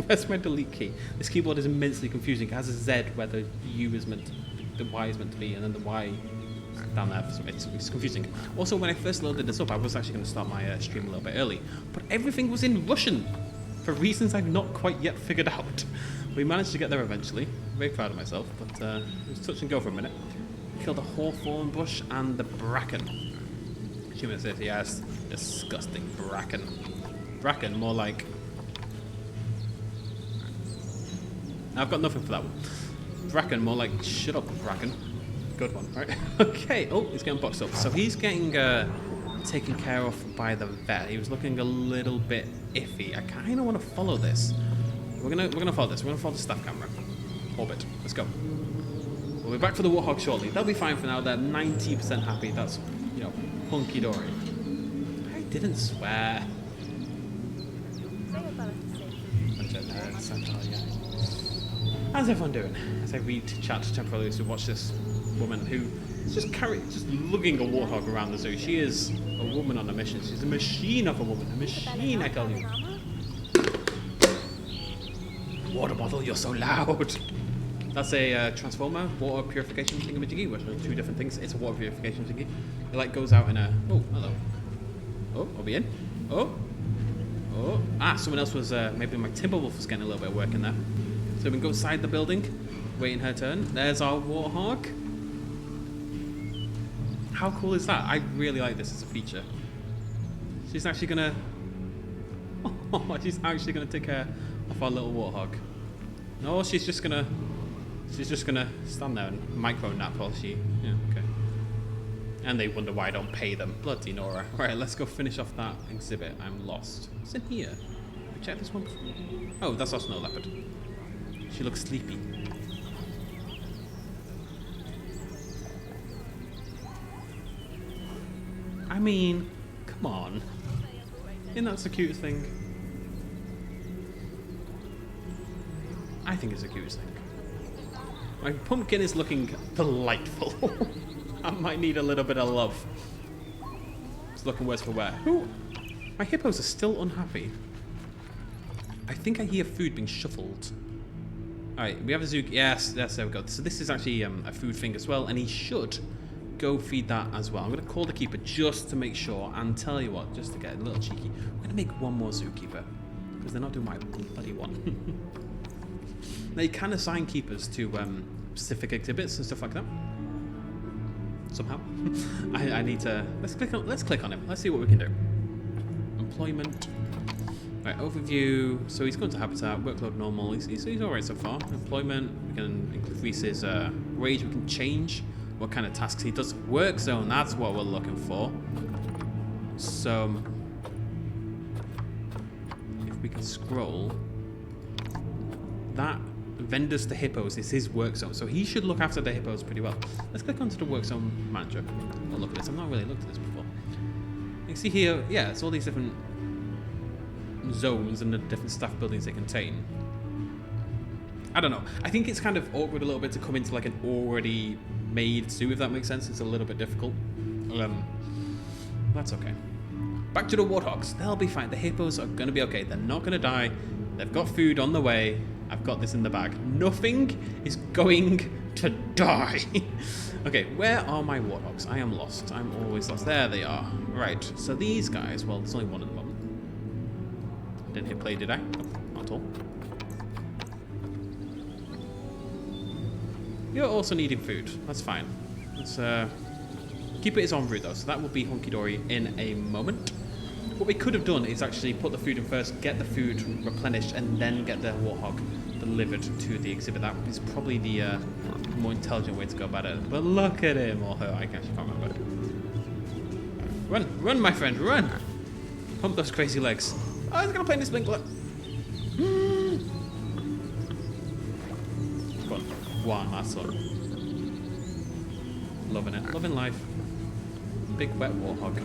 Where's my delete key? This keyboard is immensely confusing. It has a Z where the U is meant to, the Y is meant to be, and then the Y down there. It's confusing. Also, when I first loaded this up, I was actually going to start my stream a little bit early, but everything was in Russian for reasons I've not quite yet figured out. We managed to get there eventually. Very proud of myself, but it was touch and go for a minute. Killed a hawthorn bush and the bracken. Human says yes. Disgusting bracken. Bracken, more like. I've got nothing for that one. Bracken, more like shut up, bracken. Good one, right? Okay. Oh, he's getting boxed up. So he's getting taken care of by the vet. He was looking a little bit iffy. I kind of want to follow this. We're gonna follow this. We're gonna follow the staff camera. Orbit. Let's go. We'll be back for the warthog shortly. They'll be fine for now. They're 90% happy. That's, you know, hunky dory. I didn't swear. How's everyone doing? As I read chat temporarily to watch this woman who is just lugging a warthog around the zoo. She is a woman on a mission. She's a machine of a woman. A machine, I tell you. Water bottle, you're so loud. That's a transformer, water purification thingamajiggy, which are two different things. It's a water purification thingy. It like goes out in a. Oh, hello. Oh, I'll be in. Oh. Oh. Ah, someone else was. Maybe my Timberwolf was getting a little bit of work in there. So we can go inside the building, waiting her turn. There's our warthog. How cool is that? I really like this as a feature. She's actually gonna. Oh, she's actually gonna take care of our little warthog. No, she's just gonna stand there and micro nap while she. Yeah, okay. And they wonder why I don't pay them. Bloody Nora. Right, let's go finish off that exhibit. I'm lost. What's in here? We check this one before. Oh, that's our snow leopard. She looks sleepy. I mean, come on. Isn't that the cutest thing? I think it's the cutest thing. My pumpkin is looking delightful. I might need a little bit of love. It's looking worse for wear. Ooh, my hippos are still unhappy. I think I hear food being shuffled. Alright, we have a zoo. Yes, there we go. So this is actually a food thing as well, and he should go feed that as well. I'm going to call the keeper just to make sure, and tell you what, just to get a little cheeky, I'm going to make one more zookeeper, because they're not doing my bloody one. Now you can assign keepers to specific exhibits and stuff like that. Somehow. I need to... Let's click on him. Let's see what we can do. Employment. Right, overview. So he's going to habitat, workload normal. He's alright so far. Employment, we can increase his wage, we can change what kind of tasks he does. Work zone, that's what we're looking for. So if we can scroll, that vendors to hippos is his work zone. So he should look after the hippos pretty well. Let's click onto the work zone manager. Oh, look at this. I've not really looked at this before. You can see here, yeah, it's all these different zones and the different staff buildings they contain. I don't know. I think it's kind of awkward a little bit to come into like an already made zoo, if that makes sense. It's a little bit difficult. That's okay. Back to the warthogs. They'll be fine. The hippos are going to be okay. They're not going to die. They've got food on the way. I've got this in the bag. Nothing is going to die. Okay, where are my warthogs? I am lost. I'm always lost. There they are. Right, so these guys, well, there's only one at the moment. Didn't hit play, did I? Oh, not at all. You're also needing food. That's fine. Let's keep it is en route though, so that will be hunky-dory in a moment. What we could have done is actually put the food in first, get the food replenished, and then get the warthog delivered to the exhibit. That is probably the more intelligent way to go about it. But look at him or her. I actually can't remember. Run, run, my friend, run! Pump those crazy legs. Oh, he's gonna play in this blink. Look. One last one. Loving it. Loving life. Big wet warthog.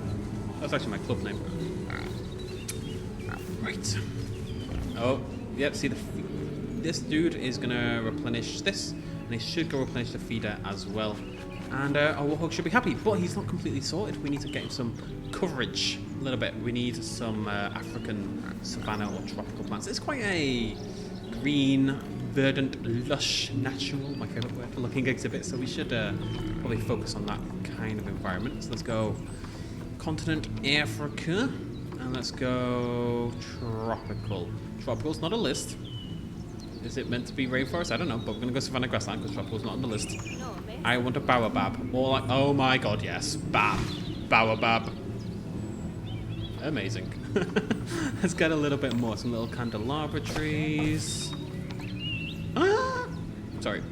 That's actually my club name. Right. Oh, yep, see this dude is gonna replenish this, and he should go replenish the feeder as well. And our warthog should be happy, but he's not completely sorted. We need to get him some coverage a little bit. We need some African savanna or tropical plants. It's quite a green, verdant, lush, natural, my favourite word for looking exhibit. So we should probably focus on that kind of environment. So let's go continent Africa, and let's go tropical. Tropical's not a list. Is it meant to be rainforest? I don't know, but we're going to go Savanna Grassland because tropical's not on the list. I want a baobab. Or like, oh my god, yes. Bam. Baobab. Amazing. Let's get a little bit more. Some little candelabra trees. Ah! Sorry.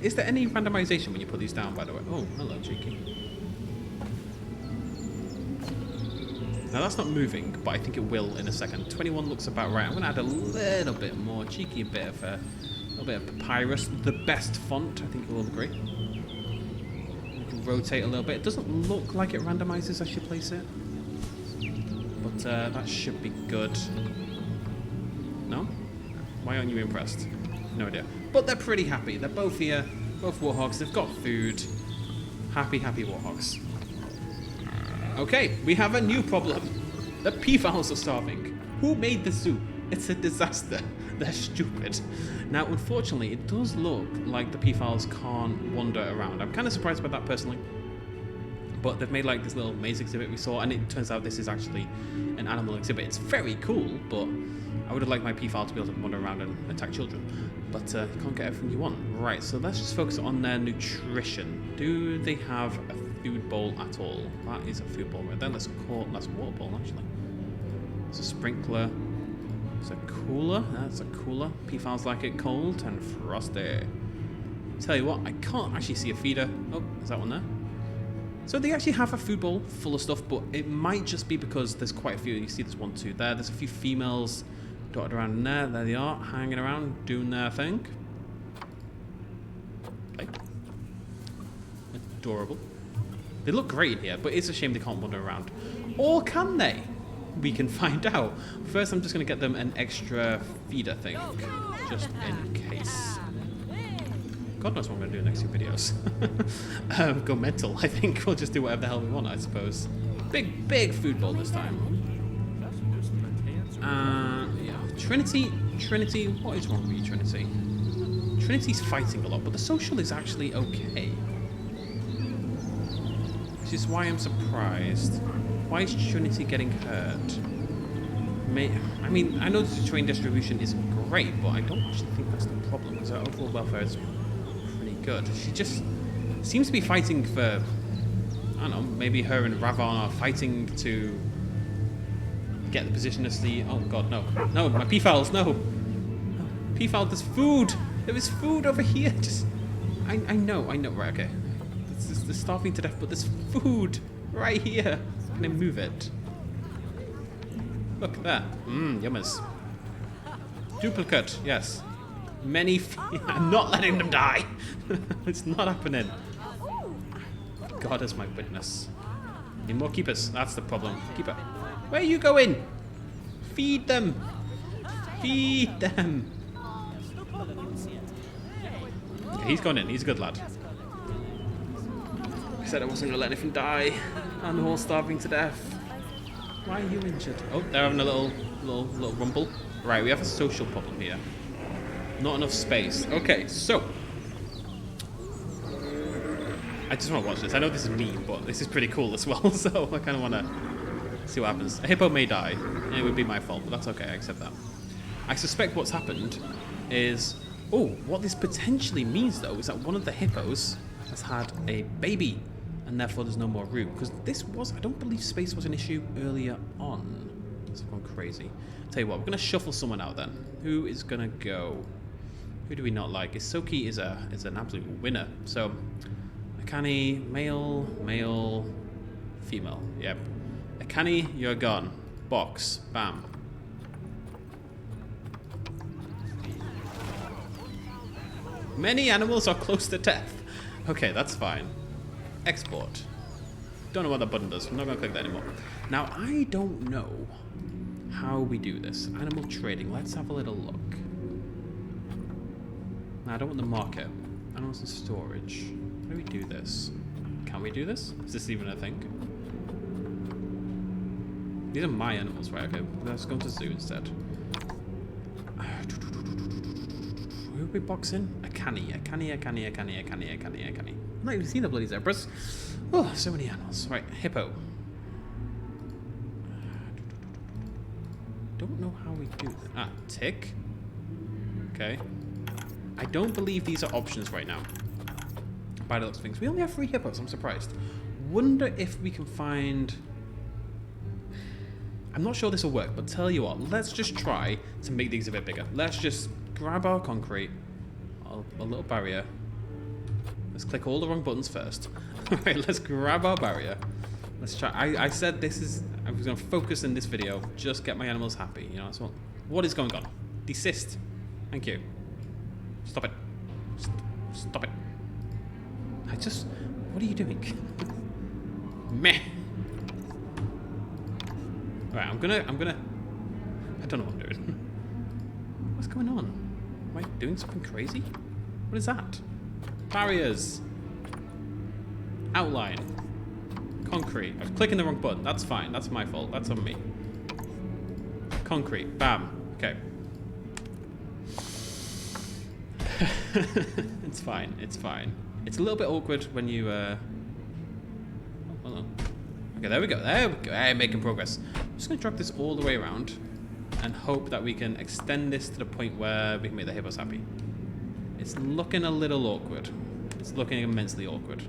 Is there any randomization when you put these down, by the way? Oh, hello, cheeky. Now that's not moving, but I think it will in a second. 21 looks about right. I'm going to add a little bit more. Cheeky, a little bit of papyrus. The best font, I think you will agree. We can rotate a little bit. It doesn't look like it randomizes as you place it. But that should be good. No? Why aren't you impressed? No idea. But they're pretty happy. They're both here. Both warthogs. They've got food. Happy, happy warthogs. Okay, we have a new problem. The peafowls are starving. Who made the zoo? It's a disaster. They're stupid. Now, unfortunately, it does look like the peafowls can't wander around. I'm kind of surprised by that personally. But they've made like this little maze exhibit we saw, and it turns out this is actually an animal exhibit. It's very cool, but I would have liked my peafowl to be able to wander around and attack children. But you can't get everything you want. Right, so let's just focus on their nutrition. Do they have a food bowl at all? That is a food bowl right there. That's a water bowl, actually. It's a sprinkler. It's a cooler. That's a cooler. Peafowls like it cold and frosty. Tell you what, I can't actually see a feeder. Oh, is that one there? So they actually have a food bowl full of stuff, but it might just be because there's quite a few. You see there's 1, 2 there. There's a few females dotted around in there. There they are, hanging around, doing their thing. Okay. Adorable. They look great here, but it's a shame they can't wander around. Or can they? We can find out. First, I'm just going to get them an extra feeder thing, just in case. God knows what I'm going to do in the next few videos. Go mental. I think we'll just do whatever the hell we want, I suppose. Big food bowl this time. Yeah. Trinity, what is wrong with you, Trinity? Trinity's fighting a lot, but the social is actually okay. Which is why I'm surprised. Why is Trinity getting hurt? I mean, I know the terrain distribution isn't great, but I don't actually think that's the problem, because her overall welfare is pretty good. She just seems to be fighting for, I don't know, maybe her and Ravon are fighting to get the position as the, oh god, no. No, my peafowls, no. Peafowl, there's food. There is food over here. Just, I know, right, okay. They're starving to death, but there's food right here. Can I move it? Look there. Yummers. Duplicate, yes. I'm not letting them die. It's not happening. God is my witness. Need more keepers. That's the problem. Keeper. Where are you going? Feed them. Feed them. Okay, he's gone in. He's a good lad. I said I wasn't going to let anything die. And they're all starving to death. Why are you injured? Oh, they're having a little rumble. Right, we have a social problem here. Not enough space. Okay, so I just want to watch this. I know this is mean, but this is pretty cool as well. So I kind of want to see what happens. A hippo may die. It would be my fault, but that's okay. I accept that. I suspect what's happened is, oh, what this potentially means though is that one of the hippos has had a baby, and therefore there's no more room. Because this was, I don't believe space was an issue earlier on. It's gone crazy. Tell you what, we're gonna shuffle someone out then. Who is gonna go? Who do we not like? Isoki is an absolute winner. So, Akane, male, female. Yep. Akane, you're gone. Box. Bam. Many animals are close to death. Okay, that's fine. Export. Don't know what that button does. I'm not going to click that anymore. Now, I don't know how we do this. Animal trading. Let's have a little look. Now, I don't want the market. Animals in storage. How do we do this? Can we do this? Is this even a thing? These are my animals, right? Okay, let's go to zoo instead. Who are we boxing? A canny. I've not even seen the bloody zebras. Oh, so many animals. Right, hippo. Don't know how we do this. Ah, tick. Okay. I don't believe these are options right now. By the looks of things. We only have 3 hippos, I'm surprised. Wonder if we can find... I'm not sure this will work, but tell you what, let's just try to make the exhibit bigger. Let's just grab our concrete, a little barrier. Let's click all the wrong buttons first. Alright, let's grab our barrier. Let's try. I said this is... I was going to focus in this video, just get my animals happy. You know, that's what is going on. Desist. Thank you. Stop it. Stop it. What are you doing? Meh. Alright, I don't know what I'm doing. What's going on? Am I doing something crazy? What is that? Barriers. Outline. Concrete. I was clicking the wrong button. That's fine. That's my fault. That's on me. Concrete. Bam. Okay. It's fine. It's fine. It's a little bit awkward when you, Oh, hold on. Okay, there we go. There we go. Hey, making progress. I'm just going to drag this all the way around and hope that we can extend this to the point where we can make the hippos happy. It's looking a little awkward. It's looking immensely awkward.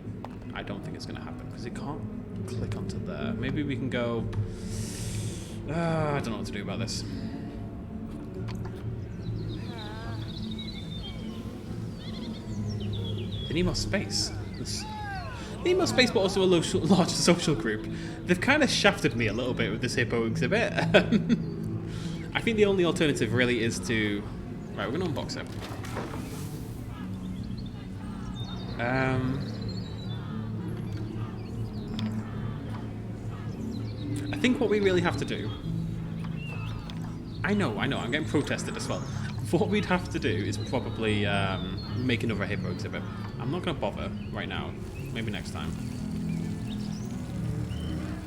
I don't think it's going to happen because it can't click onto there. Maybe we can go... I don't know what to do about this. They need more space. They need more space, but also a larger social group. They've kind of shafted me a little bit with this hippo exhibit. I think the only alternative really is to... Right, we're going to unbox it. I think what we really have to do... I know, I'm getting protested as well. What we'd have to do is probably make another hippo exhibit. I'm not going to bother right now. Maybe next time.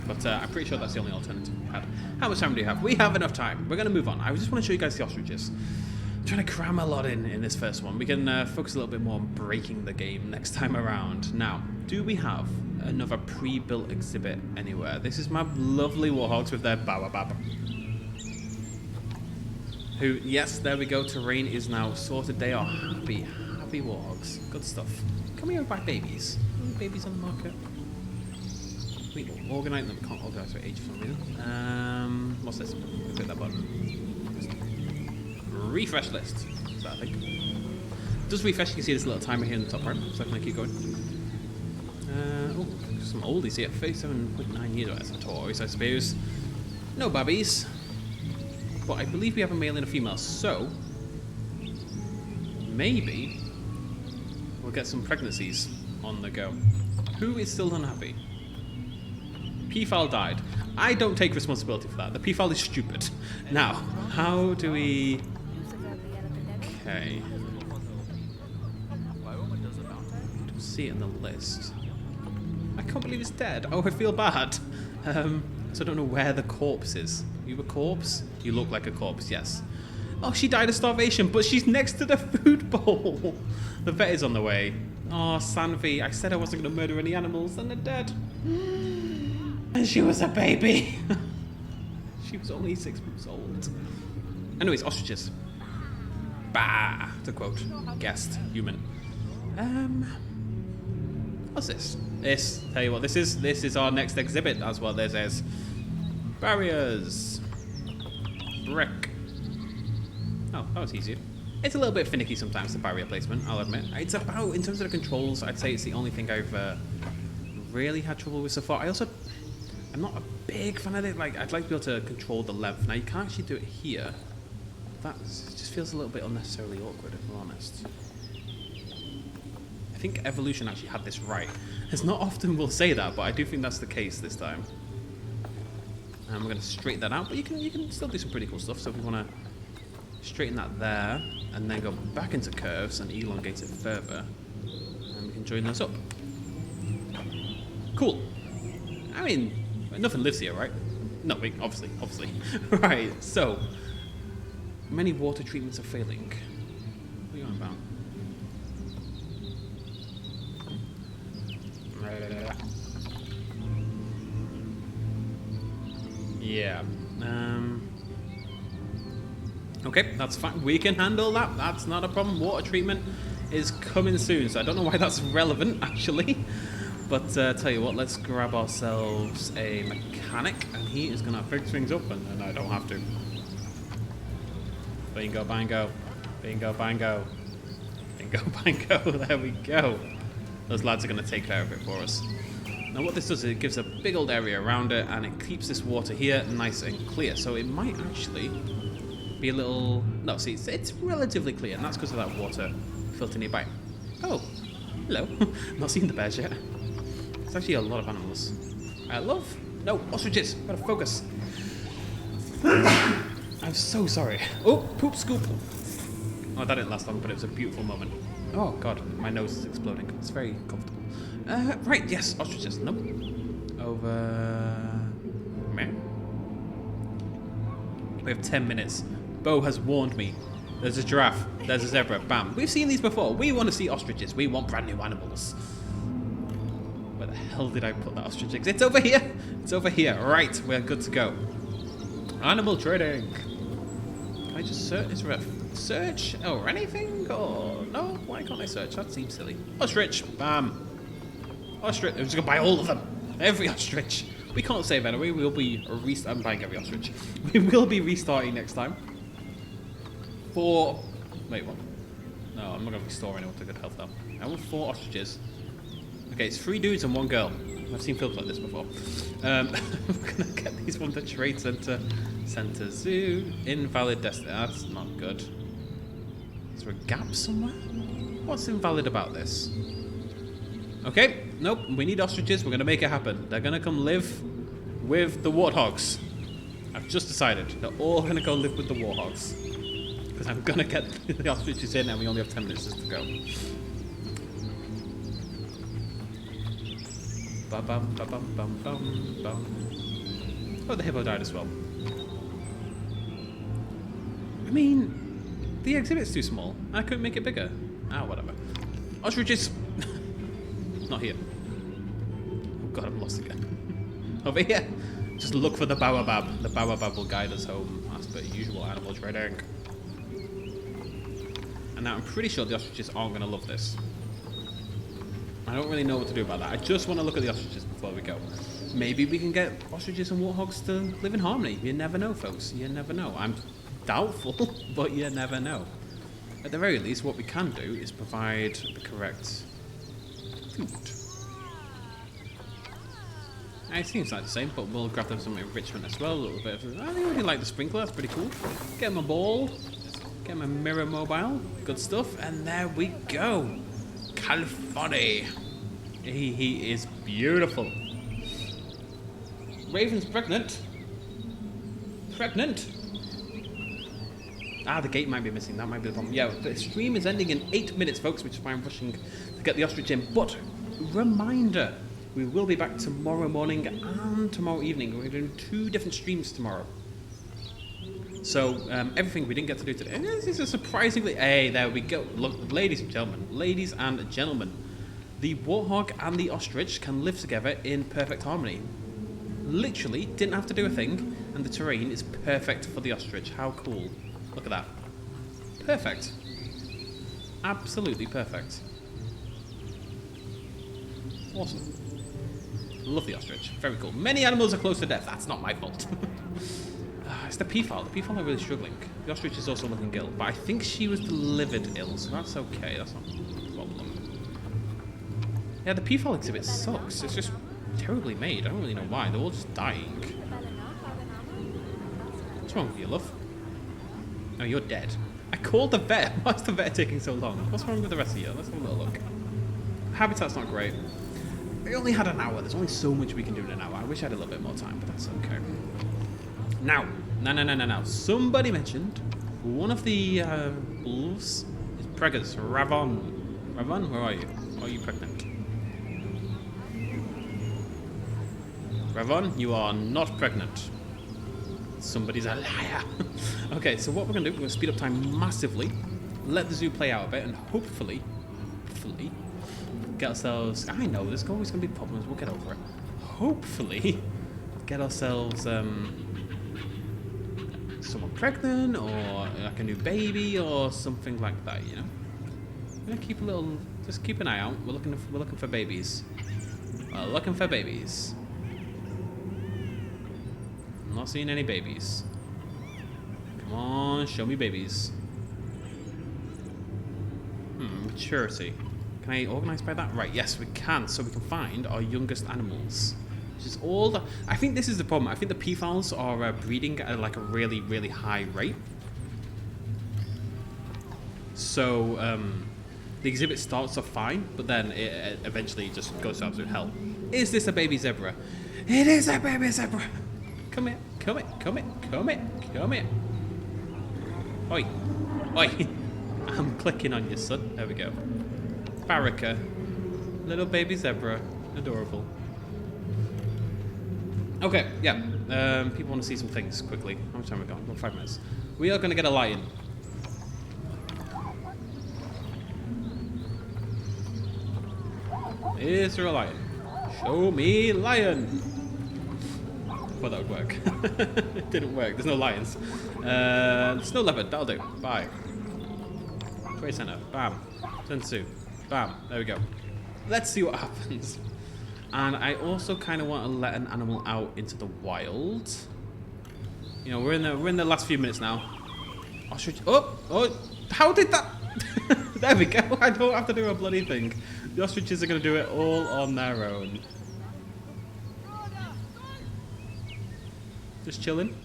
But I'm pretty sure that's the only alternative we had. How much time do you have? We have enough time. We're going to move on. I just want to show you guys the ostriches. I'm trying to cram a lot in this first one. We can focus a little bit more on breaking the game next time around. Now, do we have another pre-built exhibit anywhere? This is my lovely warhogs with their baobab. Who, yes, there we go. Terrain is now sorted. They are happy warhogs. Good stuff. Can we ever buy babies? Any babies on the market? We organize them. We can't organize for age for some reason. What's this? Click that button. Refresh list. Is that a thing? Does refresh? You can see this little timer here in the top right, so I can keep going. Oh, some oldies here. 37.9 years. That's a Tortoise, I suppose. No babbies. But I believe we have a male and a female, so maybe we'll get some pregnancies on the go. Who is still unhappy? P-file died. I don't take responsibility for that. The P-file is stupid. Now, how do we... Okay. I don't see it in the list. I can't believe it's dead. Oh, I feel bad. So I don't know where the corpse is. You a corpse? You look like a corpse, yes. Oh, she died of starvation, but she's next to the food bowl. The vet is on the way. Oh, Sanvi, I said I wasn't going to murder any animals, and they're dead. And she was a baby. She was only 6 months old. Anyways, ostriches. Bah, to quote guest human. What's this? Tell you what, this is our next exhibit. That's what this is. Barriers. Brick. Oh, that was easier. It's a little bit finicky sometimes, the barrier placement, I'll admit. It's about, in terms of the controls, I'd say it's the only thing I've really had trouble with so far. I'm not a big fan of it. Like, I'd like to be able to control the length. Now, you can't actually do it here. That just feels a little bit unnecessarily awkward, if I'm honest. I think Evolution actually had this right. It's not often we'll say that, but I do think that's the case this time. And we're going to straighten that out, but you can still do some pretty cool stuff. So if we want to straighten that there, and then go back into curves and elongate it further, and we can join those up. Cool. I mean, nothing lives here, right? No, wait, obviously. Right, so, many water treatments are failing. are you on about? Yeah. Okay, that's fine. We can handle that. That's not a problem. Water treatment is coming soon, so I don't know why that's relevant, actually. But tell you what, let's grab ourselves a mechanic, and he is going to fix things up, and I don't have to. Bingo, bango. Bingo, bango. Bingo, bango. There we go. Those lads are going to take care of it for us. Now what this does is it gives a big old area around it, and it keeps this water here nice and clear. So it might actually be a little... No, see, it's relatively clear, and that's because of that water filter nearby. Oh, hello. Not seen the bears yet. There's actually a lot of animals. I love... No, ostriches. Gotta focus. I'm so sorry. Oh, poop scoop. Oh, that didn't last long, but it was a beautiful moment. Oh, God, my nose is exploding. It's very comfortable. Right, yes, ostriches. Nope. Over... Meh. We have 10 minutes. Bo has warned me. There's a giraffe. There's a zebra. Bam. We've seen these before. We want to see ostriches. We want brand new animals. Where the hell did I put that ostrich? It's over here. It's over here. Right. We're good to go. Animal trading. Can I just search? Is there a search or anything? Or no? Why can't I search? That seems silly. Ostrich. Bam. Ostrich. I'm just going to buy all of them. Every ostrich. We can't save anyway. We'll be I'm buying every ostrich. We will be restarting next time. Wait, what? No, I'm not going to restore anyone to good health though. I want 4 ostriches. Okay, it's 3 dudes and 1 girl. I've seen films like this before. I'm going to get these from the trade center. Center zoo. Invalid destiny. That's not good. Is there a gap somewhere? What's invalid about this? Okay, nope. We need ostriches. We're going to make it happen. They're going to come live with the warthogs. I've just decided. They're all going to go live with the warthogs. Because I'm going to get the ostriches in and we only have 10 minutes to go. Ba-bum, ba-bum, bum, bum, bum. Oh, the hippo died as well. I mean, the exhibit's too small. I couldn't make it bigger. Ah, whatever. Ostriches! Not here. Oh god, I'm lost again. Over here! Just look for the baobab. The baobab will guide us home as per usual animal trading. And now I'm pretty sure the ostriches aren't going to love this. I don't really know what to do about that. I just want to look at the ostriches before we go. Maybe we can get ostriches and warthogs to live in harmony. You never know, folks. You never know. I'm doubtful, but you never know. At the very least, what we can do is provide the correct food. It seems like the same, but we'll grab them some enrichment as well. A little bit of... I really like the sprinkler. That's pretty cool. Get him a ball. Get him a mirror mobile. Good stuff. And there we go. Califone. He is beautiful. Raven's pregnant. Pregnant? Ah, the gate might be missing. That might be the problem. Yeah, the stream is ending in 8 minutes, folks, which is why I'm rushing to get the ostrich in. But, reminder, we will be back tomorrow morning and tomorrow evening. We're doing 2 different streams tomorrow. So, everything we didn't get to do today. This is a surprisingly... Hey, there we go. Look, ladies and gentlemen. Ladies and gentlemen. The warthog and the ostrich can live together in perfect harmony. Literally, didn't have to do a thing, and the terrain is perfect for the ostrich. How cool. Look at that. Perfect. Absolutely perfect. Awesome. Love the ostrich. Very cool. Many animals are close to death. That's not my fault. It's the peafowl. The peafowl are really struggling. The ostrich is also looking ill, but I think she was delivered ill, so that's okay. That's not a problem. Yeah, the peafowl exhibit sucks. It's just terribly made. I don't really know why. They're all just dying. What's wrong with you, love? Oh, you're dead. I called the vet. Why's the vet taking so long? What's wrong with the rest of you? Let's have a little look. Habitat's not great. We only had an hour. There's only so much we can do in an hour. I wish I had a little bit more time, but that's okay. Now. Somebody mentioned one of the wolves is preggers. Ravon. Ravon, where are you? Are you pregnant? Ravon, you are not pregnant. Somebody's a liar. Okay, so what we're going to do, we're going to speed up time massively. let the zoo play out a bit, and hopefully, get ourselves... I know, there's always going to be problems, we'll get over it. Hopefully, get ourselves someone pregnant, or like a new baby, or something like that, you know? I'm gonna keep a little... Just keep an eye out. We're looking for babies. We're looking for babies. I'm not seeing any babies. Come on, show me babies. Maturity. Can I organize by that? Right, yes, we can. So we can find our youngest animals. Which is all the... I think this is the problem. I think the peafowls are breeding at like a really, really high rate. So, the exhibit starts off fine, but then it eventually just goes to absolute hell. Is this a baby zebra? It is a baby zebra! Come here, come here, come here, come here, come here. Oi, oi. I'm clicking on you, son. There we go. Barraca. Little baby zebra. Adorable. Okay, yeah. People want to see some things quickly. How much time have we got? About 5 minutes. We are going to get a lion. Is there a lion? Show me lion. Well, that would work. It didn't work. There's no lions. Snow leopard. That'll do. Bye. Trade center. Bam. Sensu. Bam. There we go. Let's see what happens. And I also kind of want to let an animal out into the wild. You know, we're in the last few minutes now. Ostrich. Oh! How did that? There we go. I don't have to do a bloody thing. The ostriches are going to do it all on their own. Just chilling.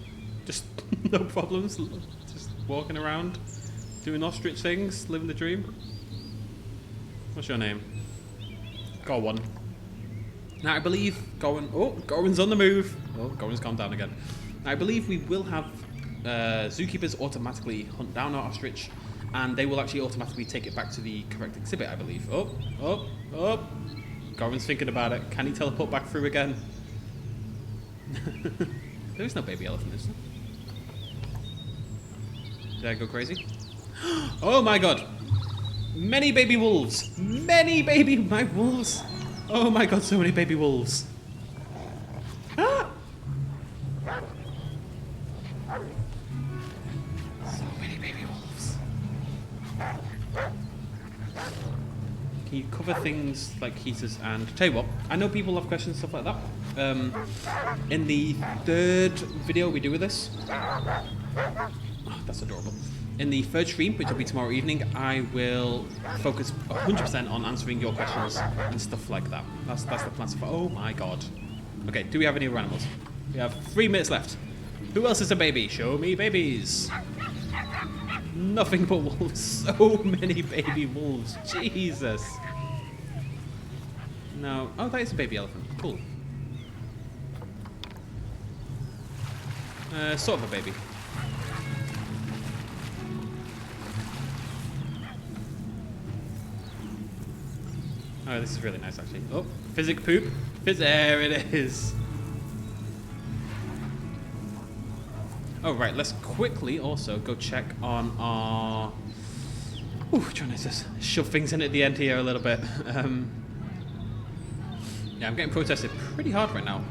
Just no problems. Just walking around, doing ostrich things, living the dream. What's your name? Gowan. Now I believe Gowan... Oh, Gowan's on the move. Oh, Gowan's calmed down again. Now I believe we will have zookeepers automatically hunt down our ostrich, and they will actually automatically take it back to the correct exhibit, I believe. Oh. Gowan's thinking about it. Can he teleport back through again? There is no baby elephant, is there? Did I go crazy? Oh my god! Many baby wolves! My wolves! Oh my god, so many baby wolves! Ah! So many baby wolves. Can you cover things like heaters and... Tell you what, I know people have questions, stuff like that. In the third video we do with this... Oh, that's adorable. In the third stream, which will be tomorrow evening, I will focus 100% on answering your questions and stuff like that. That's the plan so far. Oh my god. Okay, do we have any other animals? We have 3 minutes left. Who else is a baby? Show me babies. Nothing but wolves. So many baby wolves. Jesus. No. Oh, that is a baby elephant. Cool. Sort of a baby. Oh, this is really nice, actually. Oh, physic poop. There it is. Oh, right. Let's quickly also go check on our... Ooh, trying to just shove things in at the end here a little bit. Yeah, I'm getting protested pretty hard right now.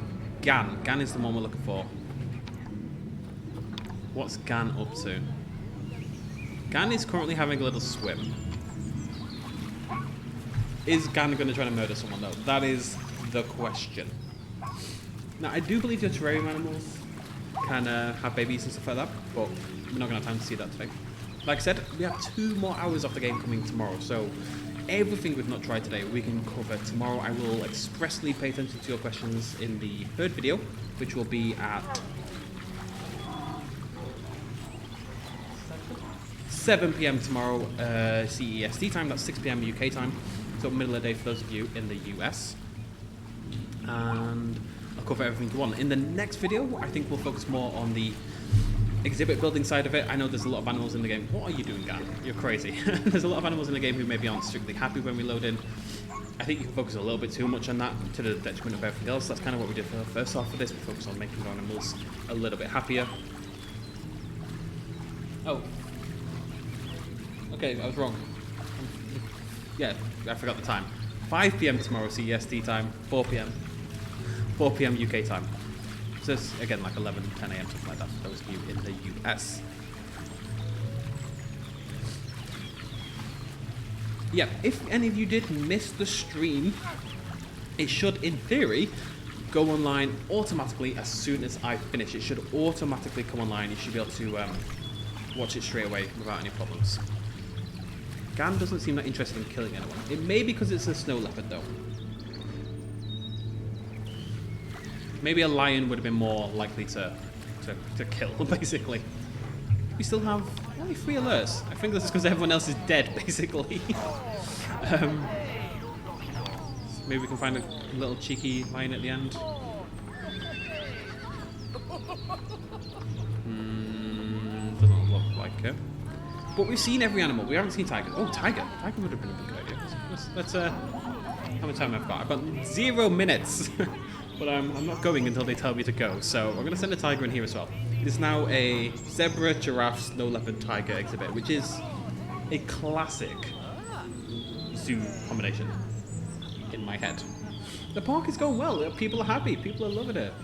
Gan. Gan is the one we're looking for. What's Gan up to? Gan is currently having a little swim. Is Gan going to try to murder someone, though? That is the question. Now, I do believe your terrarium animals can have babies and stuff like that, but we're not going to have time to see that today. Like I said, we have 2 more hours of the game coming tomorrow, so everything we've not tried today we can cover tomorrow. I will expressly pay attention to your questions in the third video, which will be at 7 p.m. tomorrow CEST time. That's 6 p.m. UK time. So middle of the day for those of you in the US. And I'll cover everything you want. In the next video, I think we'll focus more on the exhibit building side of it. I know there's a lot of animals in the game. What are you doing, Gan? You're crazy. There's a lot of animals in the game who maybe aren't strictly happy when we load in. I think you can focus a little bit too much on that to the detriment of everything else. That's kind of what we did for the first half of this. We focused on making our animals a little bit happier. Oh. Okay, I was wrong. Yeah, I forgot the time. 5 p.m. tomorrow CEST time, 4 p.m. 4 p.m. UK time. So it's, again, like 11, 10 a.m., something like that, for those of you in the US. Yeah, if any of you did miss the stream, it should, in theory, go online automatically as soon as I finish. It should automatically come online. You should be able to watch it straight away without any problems. Gan doesn't seem that interested in killing anyone. It may be because it's a snow leopard, though. Maybe a lion would have been more likely to kill, basically. We still have only 3 alerts. I think this is because everyone else is dead, basically. Maybe we can find a little cheeky lion at the end. Doesn't look like it. But we've seen every animal. We haven't seen tiger. Oh, tiger. Tiger would have been a good idea. Let's how much time I've got? I've got 0 minutes. But I'm not going until they tell me to go. So I'm going to send a tiger in here as well. It is now a zebra, giraffe, snow leopard, tiger exhibit, which is a classic zoo combination in my head. The park is going well. People are happy. People are loving it.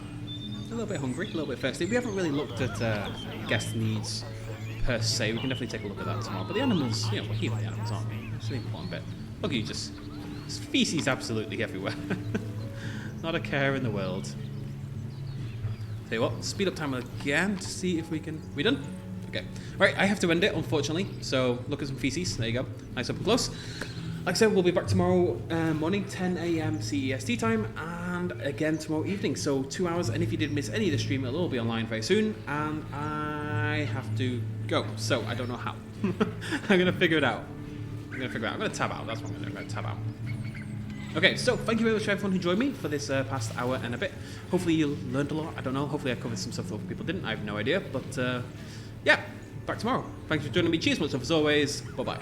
A little bit hungry, a little bit thirsty. We haven't really looked at guest needs per se. We can definitely take a look at that tomorrow. But the animals, you know, we're here for the animals, aren't we? It's an important bit. Look at you, just feces absolutely everywhere. Not a care in the world. Tell you what, speed up time again to see if we can... We done? Okay. Right, I have to end it, unfortunately. So look at some feces. There you go. Nice up and close. Like I said, we'll be back tomorrow morning, 10 a.m. CEST time, and again tomorrow evening. So 2 hours, and if you did miss any of the stream, it'll all be online very soon, and I have to go. So I don't know how. I'm going to figure it out. I'm going to tab out. That's what I'm going to do. I'm going to tab out. Okay, so thank you very much to everyone who joined me for this past hour and a bit. Hopefully you learned a lot. I don't know. Hopefully I covered some stuff that other people didn't. I have no idea. But yeah, back tomorrow. Thanks for joining me. Cheers much stuff as always. Bye-bye.